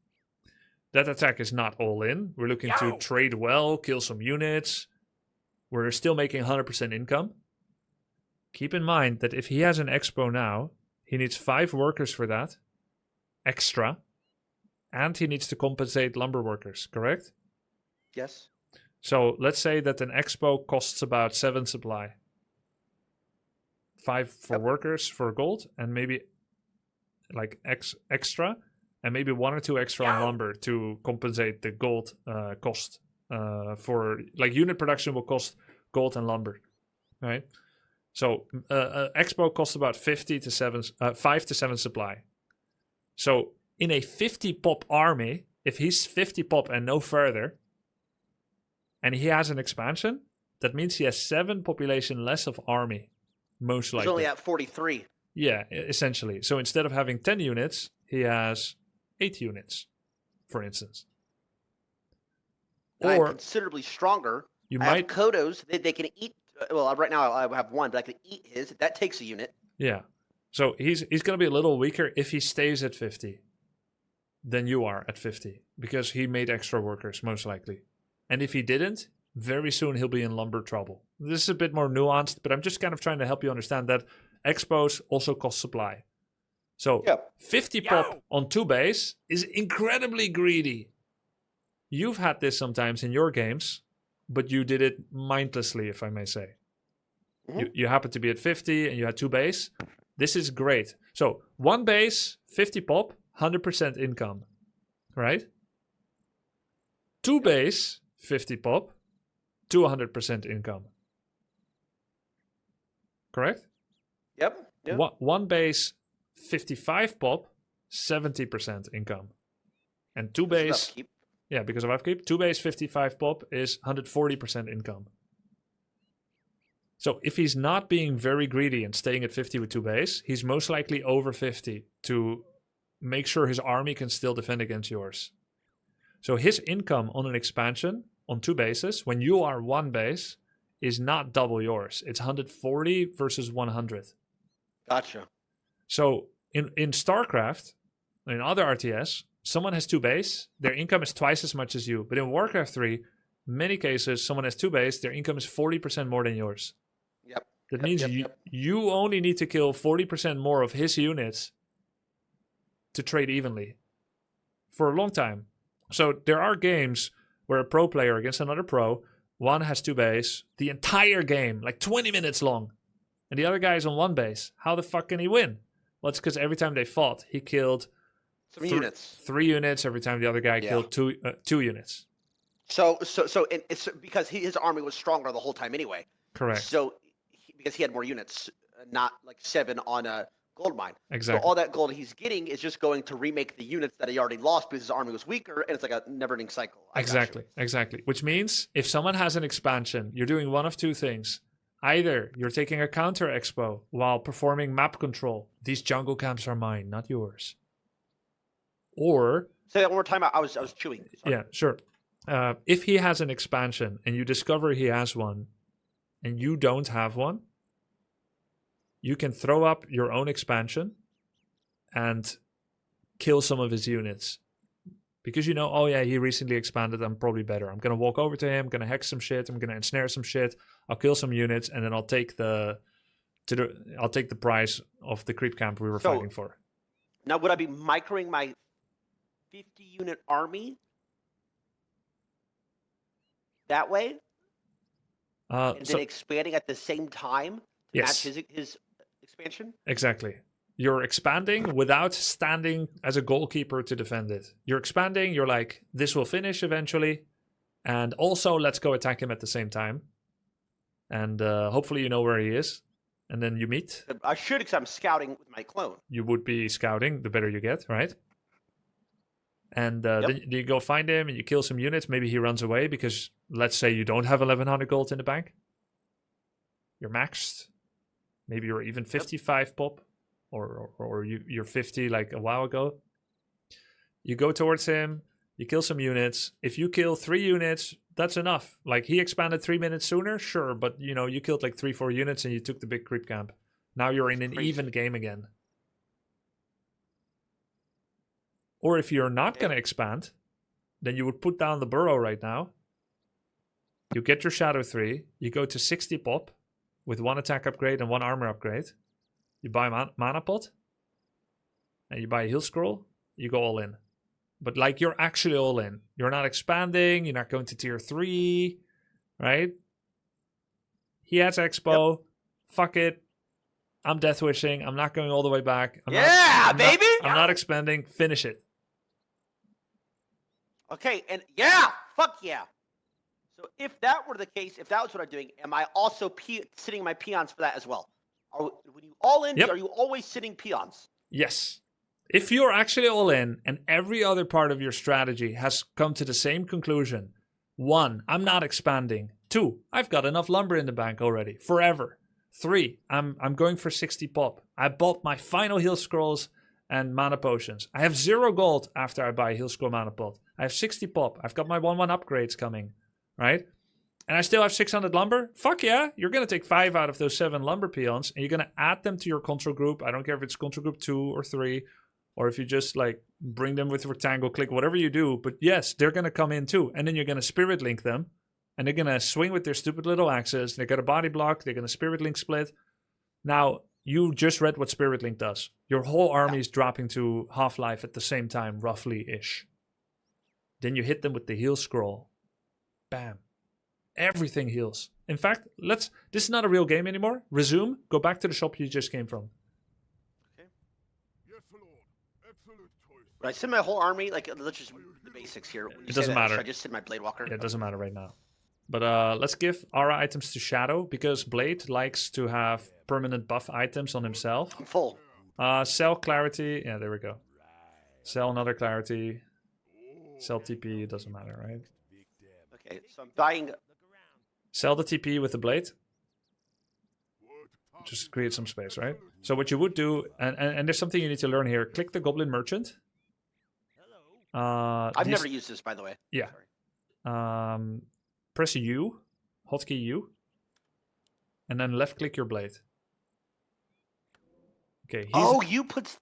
That attack is not all in. We're looking to trade well, kill some units. We're still making 100% income. Keep in mind that if he has an expo now, he needs 5 workers for that, extra, and he needs to compensate lumber workers, correct? Yes. So let's say that an expo costs about 7 supply. 5 for workers for gold, and maybe like extra, and maybe 1 or 2 extra on lumber to compensate the gold cost. For like unit production will cost gold and lumber, right? So expo costs about 5 to 7 supply. So in a 50 pop army, if he's 50 pop and no further, and he has an expansion, that means he has 7 population less of army, most He's likely. only at 43. Yeah, essentially. So instead of having 10 units, he has 8 units, for instance. And I'm Or considerably stronger. you I might... have Kodos. They can eat. Well, right now I have 1, but I can eat his. That takes a unit. Yeah. So he's going to be a little weaker if he stays at 50 than you are at 50, because he made extra workers, most likely. And if he didn't, very soon he'll be in lumber trouble. This is a bit more nuanced, but I'm just kind of trying to help you understand that expos also cost supply. So 50 pop on 2 base is incredibly greedy. You've had this sometimes in your games, but you did it mindlessly, if I may say. Mm-hmm. You happen to be at 50 and you had 2 base. This is great. So 1 base, 50 pop, 100% income, right? 2 base, 50 pop, 200% income. Correct? Yep. One base, 55 pop, 70% income. And 2 base... Upkeep. Yeah, because of upkeep. 2 base 55 pop is 140% income. So if he's not being very greedy and staying at 50 with 2 base, he's most likely over 50 to make sure his army can still defend against yours. So his income on an expansion on 2 bases, when you are 1 base, is not double yours. It's 140 versus 100. Gotcha. So in StarCraft, in other RTS, someone has 2 base, their income is twice as much as you. But in Warcraft 3, many cases, someone has 2 base, their income is 40% more than yours. Yep. That means you only need to kill 40% more of his units to trade evenly for a long time. So there are games where a pro player against another pro, one has 2 base, the entire game, like 20 minutes long, and the other guy is on 1 base. How the fuck can he win? Well, it's because every time they fought, he killed... units. 3 units every time the other guy killed 2 units. So it's because his army was stronger the whole time anyway. Correct. So because he had more units, not like 7 on a gold mine. Exactly. So all that gold he's getting is just going to remake the units that he already lost because his army was weaker, and it's like a never-ending cycle. Exactly. Which means if someone has an expansion, you're doing one of 2 things. Either you're taking a counter expo while performing map control. These jungle camps are mine, not yours. Or... Say that one more time. I was chewing. Sorry. Yeah, sure. If he has an expansion and you discover he has one and you don't have one, you can throw up your own expansion and kill some of his units. Because you know, oh yeah, he recently expanded, I'm probably better. I'm going to walk over to him, I'm going to hex some shit, I'm going to ensnare some shit, I'll kill some units, and then I'll take the prize of the creep camp we were fighting for. Now, would I be microing my 50-unit army that way? And then expanding at the same time to match his expansion? Exactly. You're expanding without standing as a goalkeeper to defend it. You're expanding, you're like, this will finish eventually, and also let's go attack him at the same time. And hopefully you know where he is. And then you meet. I should, because I'm scouting with my clone. You would be scouting, the better you get, right? And then you go find him and you kill some units. Maybe he runs away because, let's say, you don't have 1,100 gold in the bank. You're maxed. Maybe you're even 55 pop. Or you're 50 like a while ago. You go towards him. You kill some units. If you kill 3 units, that's enough. Like, he expanded 3 minutes sooner, sure. But, you know, you killed like 3-4 units and you took the big creep camp. Now you're in an even game again. Or if you're not going to expand, then you would put down the burrow right now. You get your Shadow 3. You go to 60 pop with 1 attack upgrade and 1 armor upgrade. You buy mana pot. And you buy a heal scroll. You go all in. But like, you're actually all in. You're not expanding. You're not going to tier 3. Right? He has expo. Yep. Fuck it. I'm death wishing. I'm not going all the way back. I'm not expanding. Finish it. Okay, and fuck yeah. So if that were the case, if that was what I'm doing, am I also sitting my peons for that as well? When you all in, are you always sitting peons? Yes. If you're actually all in and every other part of your strategy has come to the same conclusion, 1, I'm not expanding. 2, I've got enough lumber in the bank already, forever. 3, I'm going for 60 pop. I bought my final heal scrolls and mana potions. I have 0 gold after I buy heal scroll mana pot. I have 60 pop. I've got my 1/1 upgrades coming, right? And I still have 600 lumber. Fuck yeah, you're gonna take 5 out of those 7 lumber peons, and you're gonna add them to your control group. I don't care if it's control group 2 or 3, or if you just like bring them with rectangle click, whatever you do. But yes, they're gonna come in too, and then you're gonna spirit link them. And they're going to swing with their stupid little axes. They're going to body block. They're going to Spirit Link split. Now, you just read what Spirit Link does. Your whole army is dropping to half-life at the same time, roughly-ish. Then you hit them with the heal scroll. Bam. Everything heals. In fact, this is not a real game anymore. Resume. Go back to the shop you just came from. Okay. But I send my whole army, like, let's just the basics here. It doesn't matter. Should I just send my Blade Walker? Yeah, it doesn't matter right now. But let's give aura items to Shadow, because Blade likes to have permanent buff items on himself. I'm full. Sell Clarity. Yeah, there we go. Sell another Clarity. Sell TP. It doesn't matter, right? Okay, so I'm buying... Sell the TP with the Blade. Just create some space, right? So what you would do, and there's something you need to learn here. Click the Goblin Merchant. I've never used this, by the way. Yeah. Sorry. Press U, hotkey U, and then left click your blade. Okay. You put...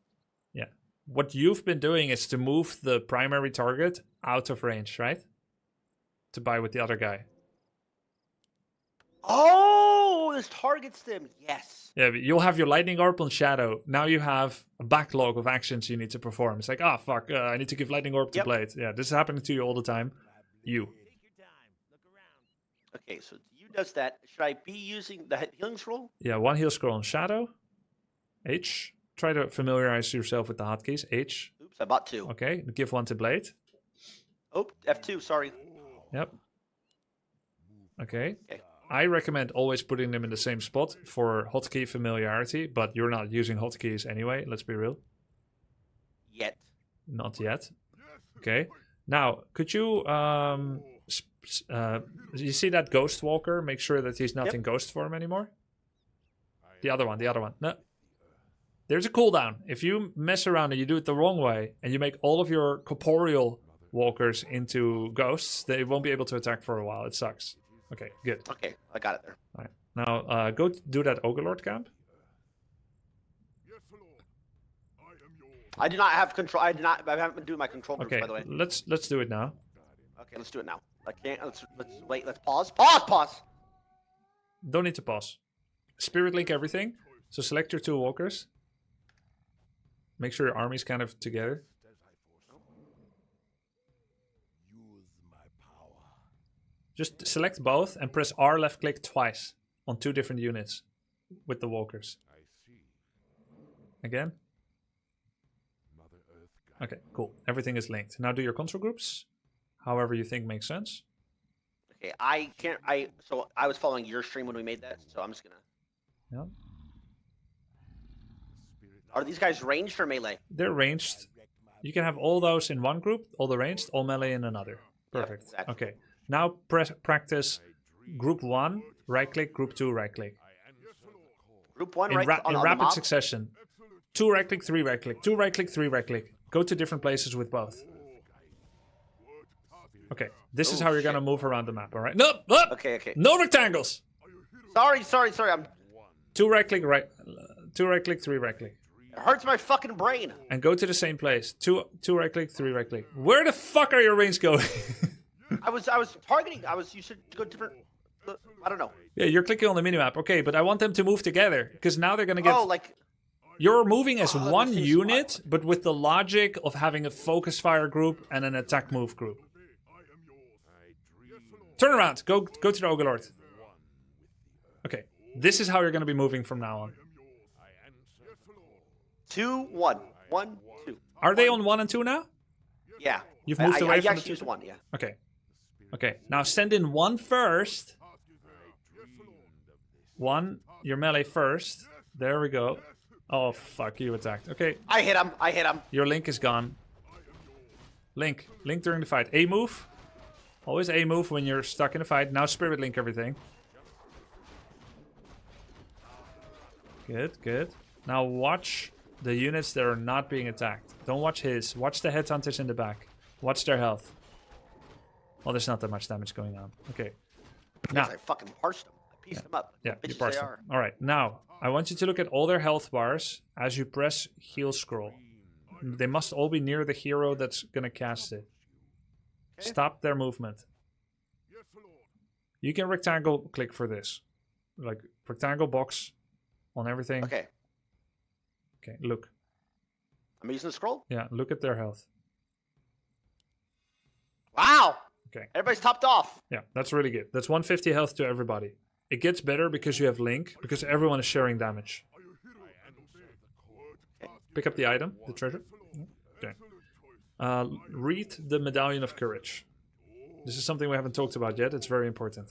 Yeah. What you've been doing is to move the primary target out of range, right? To buy with the other guy. Oh, this targets them. Yes. Yeah, but you'll have your Lightning Orb on Shadow. Now you have a backlog of actions you need to perform. It's like, oh, fuck, I need to give Lightning Orb to Blade. Yeah, this is happening to you all the time. You. Okay, so you does that. Should I be using the healing scroll? Yeah, 1 heal scroll on Shadow. H. Try to familiarize yourself with the hotkeys. H. Oops, I bought 2. Okay, give 1 to Blade. Oh, F2, sorry. Yep. Okay. I recommend always putting them in the same spot for hotkey familiarity, but you're not using hotkeys anyway, let's be real. Yet. Not yet. Okay. Now, could you... you see that Ghost Walker? Make sure that he's not in ghost form anymore. The other one. No. There's a cooldown. If you mess around and you do it the wrong way, and you make all of your corporeal walkers into ghosts, they won't be able to attack for a while. It sucks. Okay, good. Okay, I got it there. All right. Now, go do that Ogre camp. I do not have control. I haven't been doing my control groups, Okay, by the way. let's do it now. Okay, let's do it now. I can't. Let's wait. Let's pause. Pause. Don't need to pause. Spirit link everything. So select your 2 walkers. Make sure your army's kind of together. Just select both and press R left click twice on 2 different units with the walkers. Again. Okay, cool. Everything is linked. Now do your control groups. However you think makes sense. Okay, so I was following your stream when we made that, so I'm just gonna... Yeah. Are these guys ranged or melee? They're ranged. You can have all those in one group, all the ranged, all melee in another. Perfect. Yep, exactly. Okay. Now practice group 1, right click, group 2, right click. Group 1, In, right in on rapid the succession. 2 right click, 3 right click, 2 right click, 3 right click. Go to different places with both. Okay, this is how you're gonna move around the map, alright? No! Okay. No rectangles! Sorry. 2 right click, 2 right click, 3 right click. It hurts my fucking brain. And go to the same place. 2 right click, 3 right click. Where the fuck are your rings going? I was targeting. You should go different. I don't know. Yeah, you're clicking on the minimap. Okay, but I want them to move together because now they're gonna get. Oh, like. You're moving as one this is unit, but with the logic of having a focus fire group and an attack move group. Turn around. Go to the Ogre Lord. Okay, this is how you're gonna be moving from now on. 2, 1. 1, 2. Are they on 1 and 2 now? Yeah. You've moved away from the actually used 1, yeah. Okay. Okay, now send in 1 first. 1, your melee first. There we go. Oh, fuck, you attacked. Okay. I hit him. Your link is gone. Link during the fight. A move. Always A move when you're stuck in a fight. Now Spirit Link everything. Good, good. Now watch the units that are not being attacked. Don't watch his. Watch the headhunters in the back. Watch their health. Well, there's not that much damage going on. Okay. Now, I fucking parsed them. I pieced them up. yeah, you Bitches parsed they them. are. All right, now I want you to look at all their health bars as you press heal scroll. They must all be near the hero that's gonna cast it. Okay. Stop their movement. You can rectangle click for this, like rectangle box on everything. Okay. Okay, look. I'm using the scroll. Yeah, look at their health. Wow. Okay. Everybody's topped off. Yeah, that's really good. That's 150 health to everybody. It gets better because you have Link, because everyone is sharing damage. Pick up the item, the treasure. Okay. Read the Medallion of Courage. This is something we haven't talked about yet. It's very important.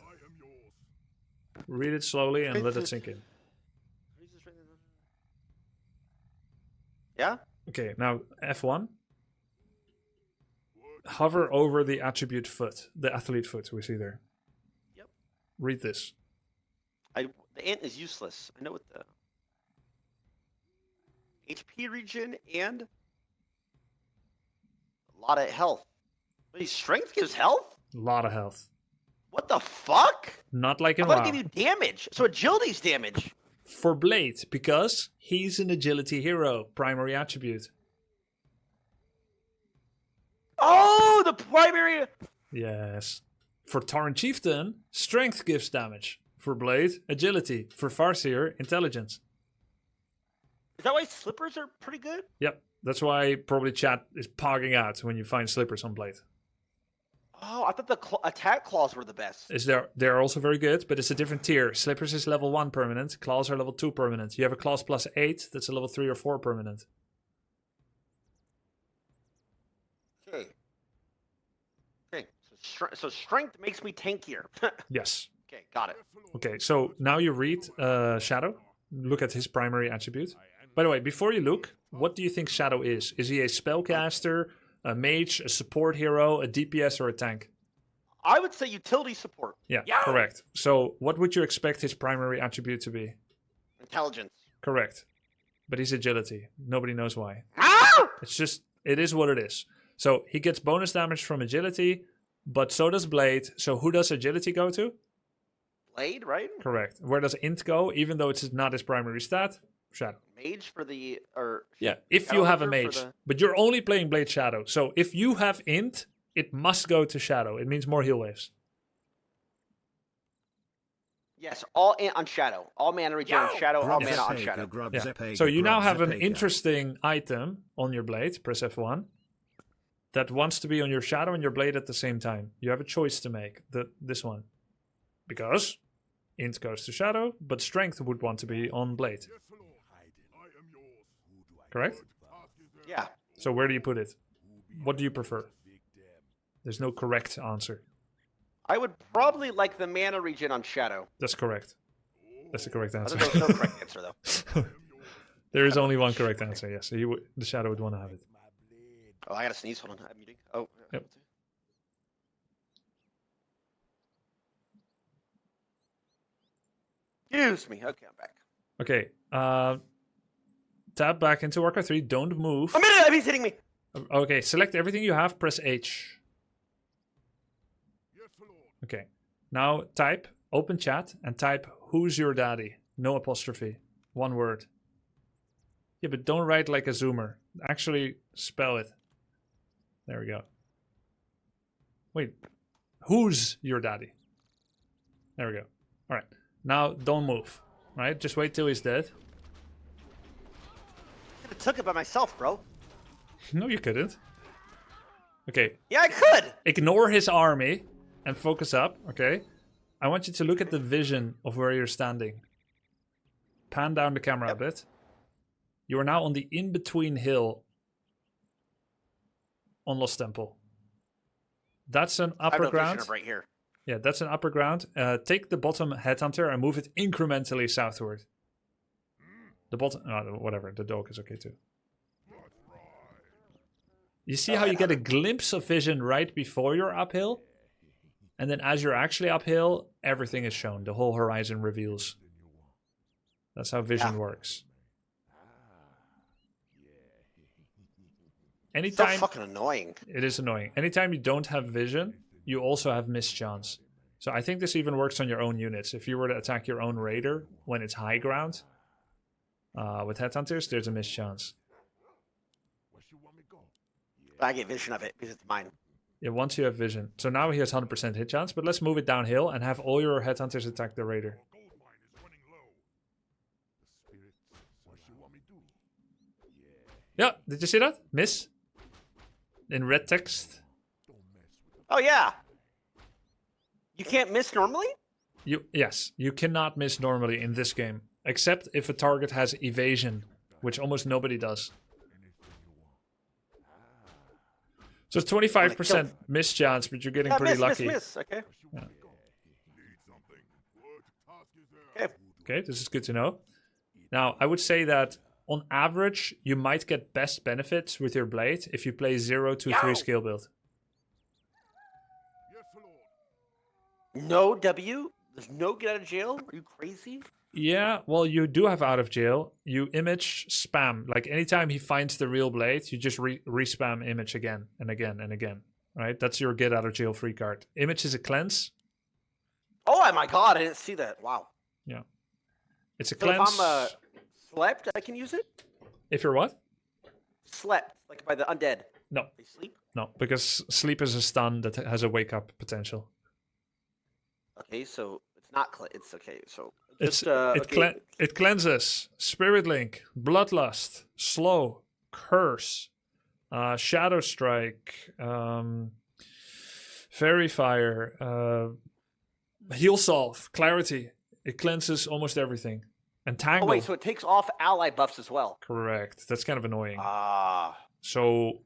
Read it slowly and let it sink in. Yeah? Okay, now F1. Hover over the attribute foot, the athlete foot we see there. Yep. Read this. The ant is useless. I know what the HP regen and a lot of health. Wait, strength gives health? A lot of health. What the fuck? Not like in I thought WoW. it gave you damage. So agility's damage. For Blade, because he's an agility hero, primary attribute. Oh, the primary. Yes. For Tauren Chieftain, strength gives damage. For Blade, agility. For Farseer, intelligence. Is that why slippers are pretty good? Yep. That's why probably chat is pogging out when you find slippers on Blade. Oh, I thought the attack claws were the best. They're also very good, but it's a different tier. Slippers is level 1 permanent. Claws are level 2 permanent. You have a claws plus 8. That's a level 3 or 4 permanent. Okay. Okay. So strength makes me tankier. Yes. Okay, got it. Okay, so now you read Shadow. Look at his primary attribute. By the way, before you look, what do you think Shadow is? Is he a spellcaster, a mage, a support hero, a DPS, or a tank? I would say utility support. Yeah, correct. So what would you expect his primary attribute to be? Intelligence. Correct. But he's agility. Nobody knows why. Ah! It's just, it is what it is. So he gets bonus damage from agility, but so does Blade. So who does agility go to? Blade, right? Correct. Where does int go, even though it's not his primary stat? Shadow. Mage for the Yeah, if you have a Shadow mage. for the- But you're only playing Blade Shadow. So if you have int, it must go to Shadow. It means more heal waves. Yes, all on Shadow. All mana regen on Shadow, all mana on Shadow. Yeah. So you now have an interesting item on your blade, press F1, that wants to be on your Shadow and your blade at the same time. You have a choice to make, this one. Because int goes to Shadow, but strength would want to be on blade. Correct? Yeah. So where do you put it? What do you prefer? There's no correct answer. I would probably like the mana regen on Shadow. That's correct. That's the correct I answer. think there's no correct answer, though. There is only one correct answer, yes. So the Shadow would want to have it. Oh, I gotta sneeze. Hold on. I'm muting. Oh. Yep. Excuse me. Okay, I'm back. Okay. Tap back into Warcraft 3. Don't move. A minute! He's hitting me! Okay, select everything you have. Press H. Okay. Now type, open chat, and type, who's your daddy? No apostrophe. One word. Yeah, but don't write like a zoomer. Actually spell it. There we go. Wait. Who's your daddy? There we go. All right. Now don't move. All right? Just wait till he's dead. I could have took it by myself, bro. No, you couldn't. Okay. Yeah, I could! Ignore his army and focus up, okay? I want you to look at the vision of where you're standing. Pan down the camera a bit. You are now on the in-between hill on Lost Temple. That's an I have upper no vision ground. of right here. Yeah, that's an upper ground. Take the bottom headhunter and move it incrementally southward. The bottom, whatever, the dog is okay too. You see how you get a glimpse of vision right before you're uphill? And then as you're actually uphill, everything is shown. The whole horizon reveals. That's how vision works. So Anytime fucking annoying. it is annoying. Anytime you don't have vision, you also have mischance. So I think this even works on your own units. If you were to attack your own raider when it's high ground, with headhunters, there's a mischance. I get vision of it because it's mine. Yeah, once you have vision. So now he has 100% hit chance, but let's move it downhill and have all your headhunters attack the raider. Yeah, did you see that? Miss. In red text. Oh yeah. You can't miss normally? Yes, you cannot miss normally in this game. Except if a target has evasion, which almost nobody does. So it's 25% miss chance, but you're getting pretty lucky. Miss. Okay. Yeah. Okay. Okay, this is good to know. Now, I would say that on average, you might get best benefits with your blade if you play 0 to 3 skill build. No W? There's no get out of jail? Are you crazy? Yeah, well, you do have out of jail. You image spam. Like anytime he finds the real blade, you just re-spam image again and again and again. Right? That's your get out of jail free card. Image is a cleanse. Oh my god, I didn't see that. Wow. Yeah. It's a So cleanse. if I'm slept, I can use it? If you're what? Slept, like by the undead. No. They sleep? No, because sleep is a stun that has a wake up potential. Okay, so it's not it's okay, so It's just it cleanses Spirit Link, Bloodlust, Slow, Curse, Shadow Strike, Fairy Fire, Heal Solve, Clarity. It cleanses almost everything. And Tangle. Oh wait, so it takes off ally buffs as well. Correct. That's kind of annoying. Ah. So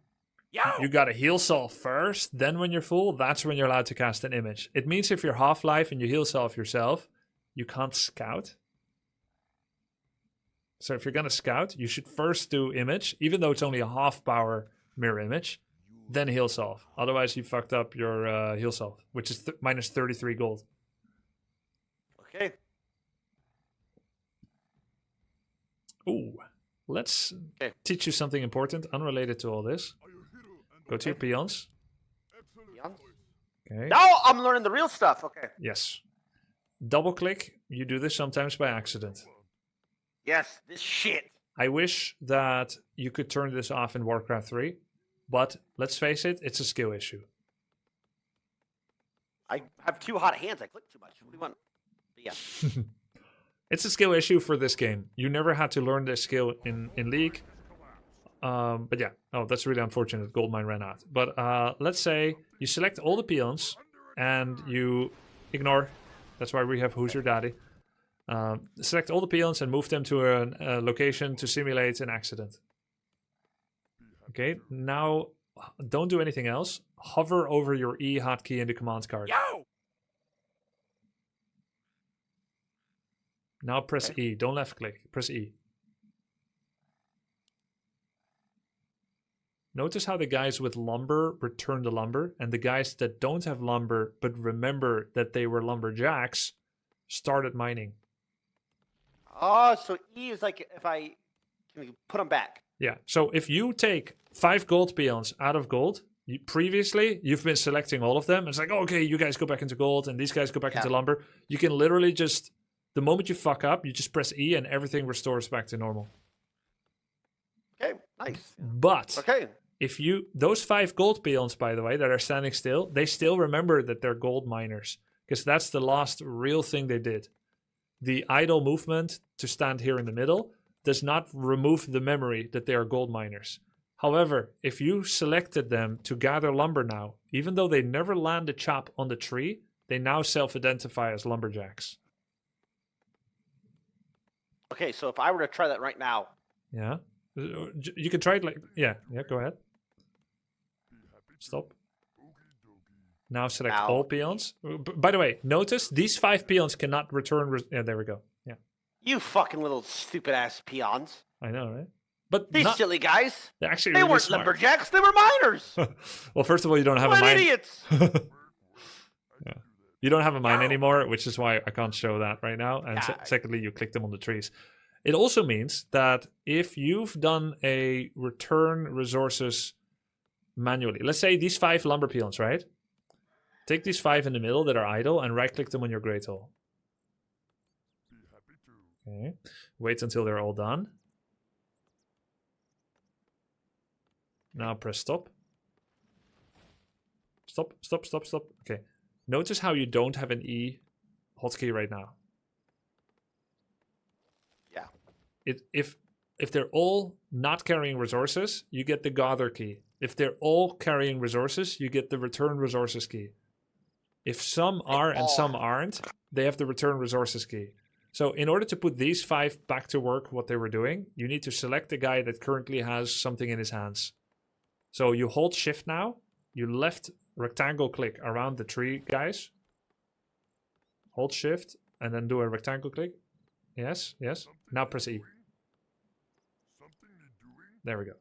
you gotta heal solve first, then when you're full, that's when you're allowed to cast an image. It means if you're half-life and you heal solve yourself, you can't scout. So if you're gonna scout, you should first do image, even though it's only a half power mirror image, then heal solve. Otherwise you fucked up your heal solve, which is minus 33 gold. Okay. Ooh, let's teach you something important, unrelated to all this. Go to your peons. Peons? Okay. Now I'm learning the real stuff. Okay. Yes. Double click. You do this sometimes by accident. Yes, this shit. I wish that you could turn this off in Warcraft 3, but let's face it, it's a skill issue. I have too hot hands. I click too much. What do you want? But yeah. It's a skill issue for this game. You never had to learn this skill in League. But yeah, oh, that's really unfortunate. Goldmine ran out. But let's say you select all the peons and you ignore. That's why we have Who's Your Daddy. Select all the peons and move them to a location to simulate an accident. Okay, now don't do anything else. Hover over your E hotkey in the command card. Yo! Now press E. Don't left click. Press E. Notice how the guys with lumber return the lumber, and the guys that don't have lumber but remember that they were lumberjacks started mining. Oh, so E is like if I can put them back. Yeah. So if you take 5 gold peons out of gold, previously you've been selecting all of them. It's like, oh, okay, you guys go back into gold, and these guys go back into lumber. You can literally just, the moment you fuck up, you just press E, and everything restores back to normal. Okay, nice. But Okay. if you, those 5 gold peons, by the way, that are standing still, they still remember that they're gold miners, because that's the last real thing they did. The idle movement to stand here in the middle does not remove the memory that they are gold miners. However, if you selected them to gather lumber now, even though they never land a chop on the tree, they now self-identify as lumberjacks. Okay, so if I were to try that right now. Yeah. You can try it like, yeah, go ahead. Stop. Now select all peons. By the way, notice these 5 peons cannot return. Yeah, there we go. Yeah. You fucking little stupid ass peons. I know, right? But these silly guys. They're actually they really weren't smart. Lumberjacks. They were miners. Well, first of all, you don't have what a mine. idiots. Yeah. You don't have a mine No. anymore, which is why I can't show that right now. And Yeah. secondly, you click them on the trees. It also means that if you've done a return resources manually, let's say these 5 lumber peons, right? Take these 5 in the middle that are idle and right-click them on your great hole. Okay. Wait until they're all done. Now press stop. Stop. Okay. Notice how you don't have an E hotkey right now. Yeah. If they're all not carrying resources, you get the gather key. If they're all carrying resources, you get the return resources key. If some are and some aren't, they have the return resources key. So in order to put these 5 back to work what they were doing, you need to select the guy that currently has something in his hands. So you hold shift now, you left rectangle click around the tree guys. Hold shift and then do a rectangle click. Yes. Now press E. There we go.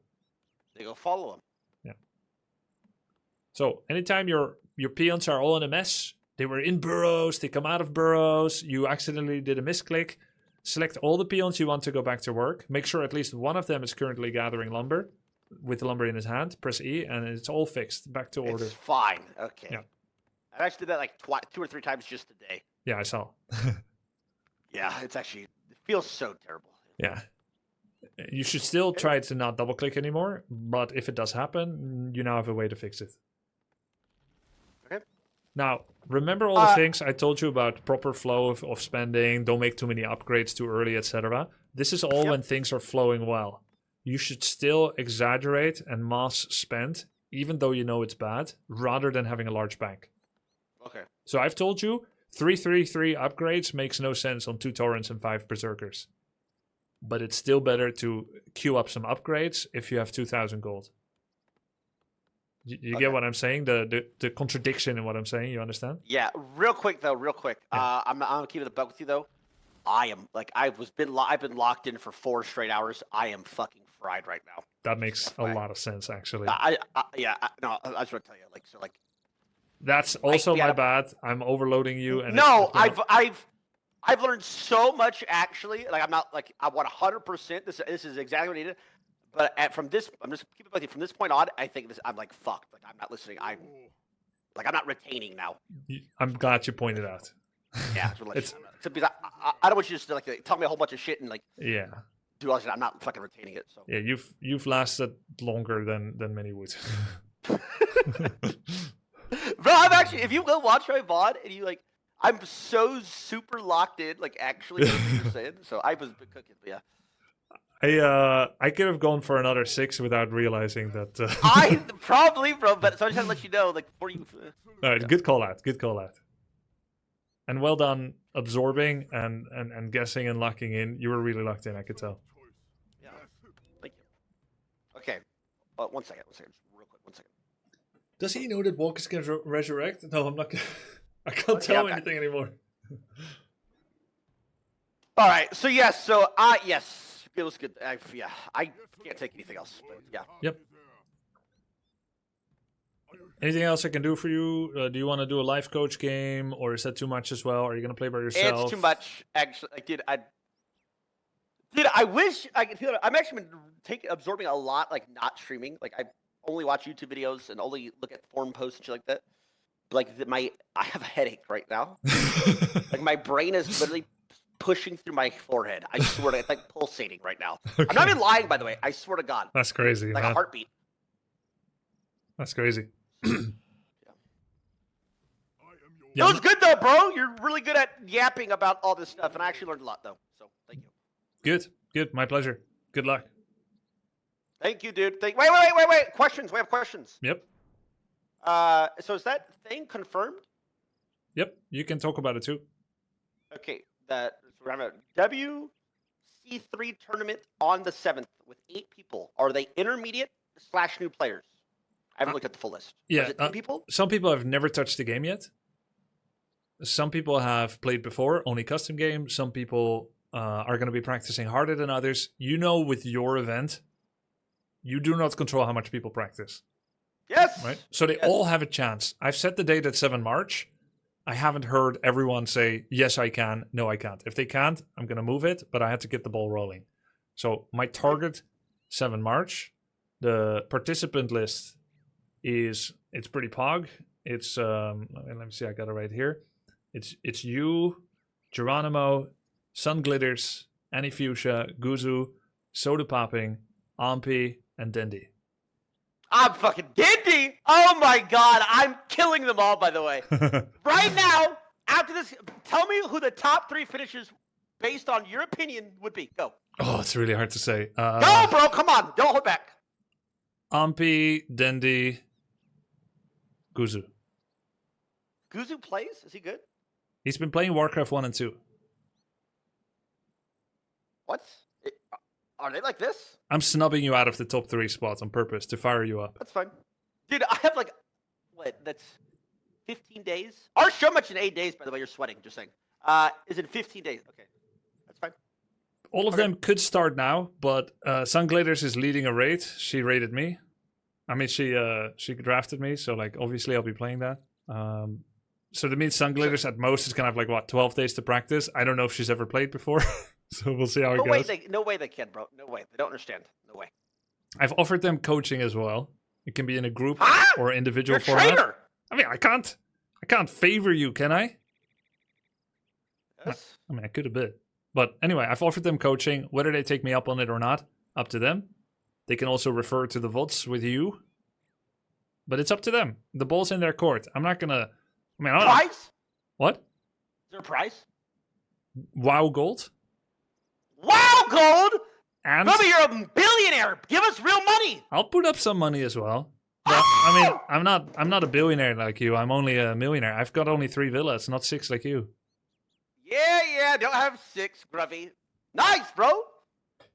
They go follow him. Yeah. So anytime your peons are all in a mess, they were in burrows, they come out of burrows, you accidentally did a misclick, select all the peons you want to go back to work. Make sure at least one of them is currently gathering lumber with the lumber in his hand. Press E and it's all fixed. Back to order. It's fine. Okay. Yeah. I actually did that like 2 or 3 times just today. Yeah, I saw. Yeah, it feels so terrible. Yeah. You should still try to not double click anymore, but if it does happen, you now have a way to fix it. Okay. Now, remember all the things I told you about proper flow of spending, don't make too many upgrades too early, etc. This is all when things are flowing well. You should still exaggerate and mass spend, even though you know it's bad, rather than having a large bank. Okay. So I've told you, 333 upgrades makes no sense on 2 torrents and 5 berserkers. But it's still better to queue up some upgrades if you have 2,000 gold. You get what I'm saying? The contradiction in what I'm saying, you understand? Yeah, real quick. Yeah. I'm gonna keep it a buck with you though. I've been locked in for 4 straight hours. I am fucking fried right now. That makes a lot of sense, actually. I just want to tell you, That's also my bad. I'm overloading you. And no, I've learned so much actually. Like I'm not like I want 100%. This is exactly what I needed. But I'm just keep it with you. From this point on, I think I'm like fucked. Like I'm not listening. I'm not retaining now. I'm glad you pointed out. Yeah, because I don't want you just to like tell me a whole bunch of shit and like do all this. I'm not fucking retaining it. So yeah, you've lasted longer than many would. Bro, I'm actually, if you go watch my VOD and you like, I'm so super locked in, like actually what you're saying. So I was cooking, but yeah. I could have gone for another 6 without realizing that. I probably, bro, but so I just had to let you know, like, before you. All right, good call out. And well done absorbing and guessing and locking in. You were really locked in, I could tell. Yeah. Thank you. Okay. 1 second. Just real quick. 1 second. Does he know that walkers can resurrect? No, I'm not. I can't tell anything anymore. All right. So yes. Yes. It was good. I can't take anything else. But yeah. Yep. Anything else I can do for you? Do you want to do a life coach game, or is that too much as well? Are you gonna play by yourself? It's too much. Actually, I wish I could feel it. I'm actually been absorbing a lot, like not streaming. Like I only watch YouTube videos and only look at forum posts and shit like that. Like I have a headache right now. Like my brain is literally pushing through my forehead. I swear to, it's like pulsating right now. Okay. I'm not even lying, by the way. I swear to God. That's crazy. Like a heartbeat. That's crazy. It was good though, bro. You're really good at yapping about all this stuff, and I actually learned a lot though. So thank you. Good. My pleasure. Good luck. Thank you, dude. Wait. Questions. We have questions. Yep. So is that thing confirmed? Yep. You can talk about it too. Okay. So we're having a WC3 tournament on the 7th with 8 people. Are they intermediate / new players? I haven't looked at the full list. Yeah. Is it 2 people? Some people have never touched the game yet. Some people have played before, only custom game. Some people are going to be practicing harder than others. You know, with your event, you do not control how much people practice. Yes. Right? So they all have a chance. I've set the date at 7 March. I haven't heard everyone say, yes, I can, no, I can't. If they can't, I'm going to move it, but I had to get the ball rolling. So my target, 7 March. The participant list it's pretty pog. It's, let me see, I got it right here. It's you, Geronimo, Sun Glitters, Annie Fuchsia, Guzu, Soda Popping, Ampi, and Dendi. I'm fucking Dindy. Oh my god, I'm killing them all. By the way, right now, after this, tell me who the top 3 finishers, based on your opinion, would be. Go. Oh, it's really hard to say. Go, bro. Come on. Don't hold back. Ampi, Dendi, Guzu. Guzu plays. Is he good? He's been playing Warcraft 1 and 2. What? Are they like this? I'm snubbing you out of the top 3 spots on purpose to fire you up. That's fine. Dude, I have like, what? That's 15 days? Our show much in 8 days, by the way. You're sweating. Just saying. Is in 15 days. Okay. That's fine. All of them could start now, but Sun Glitters is leading a raid. She raided me. I mean, she drafted me, so like obviously I'll be playing that. So that means Sun Glitters at most is gonna have like what 12 days to practice. I don't know if she's ever played before, so we'll see how it goes. No way they can, bro. No way. They don't understand. No way. I've offered them coaching as well. It can be in a group or individual You're a format. traitor. I mean, I can't favor you, can I? Yes. I mean, I could a bit. But anyway, I've offered them coaching. Whether they take me up on it or not, up to them. They can also refer to the VODs with you. But it's up to them. The ball's in their court. I'm not going to... I mean, I don't know. Prize? What? Is there a prize? WoW Gold. Wow, gold! And Grubby, you're a billionaire. Give us real money. I'll put up some money as well. But, I mean, I'm not a billionaire like you. I'm only a millionaire. I've got only 3 villas, not 6 like you. Yeah. Don't have 6, Grubby. Nice, bro.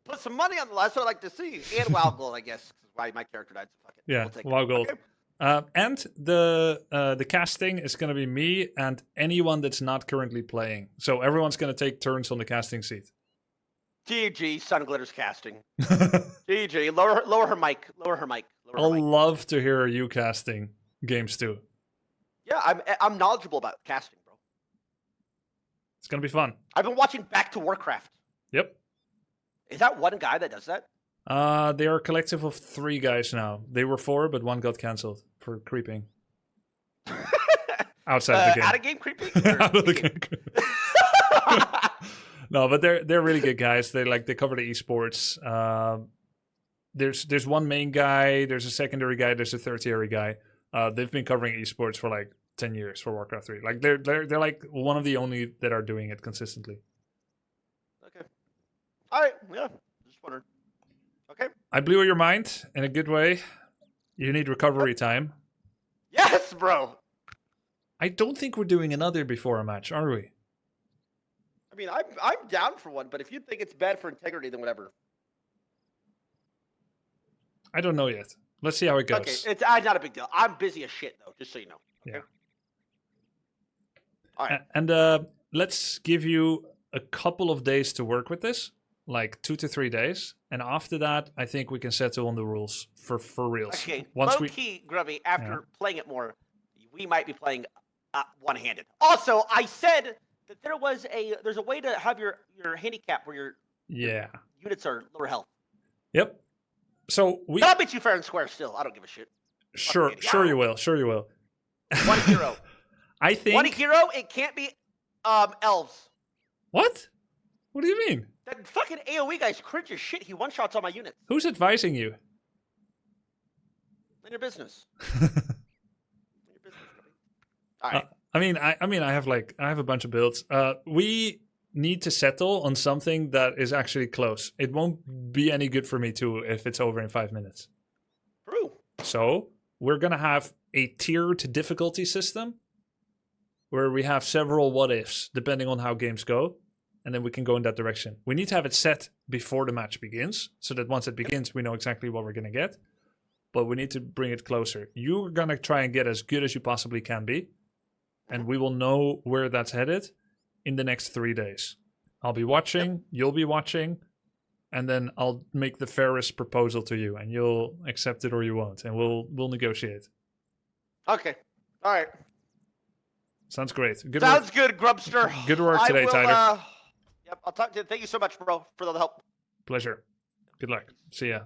Put some money on the list. That's what I like to see. And WoW gold, I guess. Why my character died. So fuck it. Yeah, We'll take WoW it. Gold. Okay. And the casting is going to be me and anyone that's not currently playing. So everyone's going to take turns on the casting seat. GG, Sun Glitters casting. GG. Lower her mic. Lower her mic. I'll love to hear you casting games too. Yeah, I'm knowledgeable about casting, bro. It's going to be fun. I've been watching Back to Warcraft. Yep. Is that one guy that does that? They are a collective of 3 guys now. They were 4, but 1 got cancelled for creeping. Outside the game. Out of game creeping? Out of the game. No, but they're really good guys. They cover the esports. There's one main guy, there's a secondary guy, there's a tertiary guy. They've been covering esports for like 10 years for Warcraft 3. Like they're like one of the only that are doing it consistently. Okay. All right. Yeah. Just wondering. Okay. I blew your mind in a good way. You need recovery time. Yes, bro. I don't think we're doing another before a match, are we? I mean, I'm down for one, but if you think it's bad for integrity, then whatever. I don't know yet. Let's see how it goes. Okay, it's not a big deal. I'm busy as shit, though, just so you know. Okay? Yeah. All right. And let's give you a couple of days to work with this, like 2 to 3 days. And after that, I think we can settle on the rules for reals. Okay, Once low-key, Grubby, after playing it more, we might be playing one-handed. Also, I said that there's a way to have your handicap where your units are lower health. Yep. So I'll beat you fair and square still. I don't give a shit. Sure you will. Sure you will. One hero. I think one hero. It can't be elves. What? What do you mean? That fucking AoE guy's cringe as shit. He one-shots all my units. Who's advising you? In your business. In your business, Grubby. All right. I have a bunch of builds. We need to settle on something that is actually close. It won't be any good for me too if it's over in 5 minutes. True. So we're gonna have a tiered difficulty system where we have several what ifs depending on how games go, and then we can go in that direction. We need to have it set before the match begins, so that once it begins, we know exactly what we're gonna get. But we need to bring it closer. You're gonna try and get as good as you possibly can be, and we will know where that's headed in the next 3 days. I'll be watching, you'll be watching, and then I'll make the fairest proposal to you, and you'll accept it or you won't, and we'll negotiate. Okay. All right. Sounds great. Good Sounds work. good, Grubster. Good work today, Tyler. Yep, I'll talk to you. Thank you so much, bro, for the help. Pleasure. Good luck. See ya.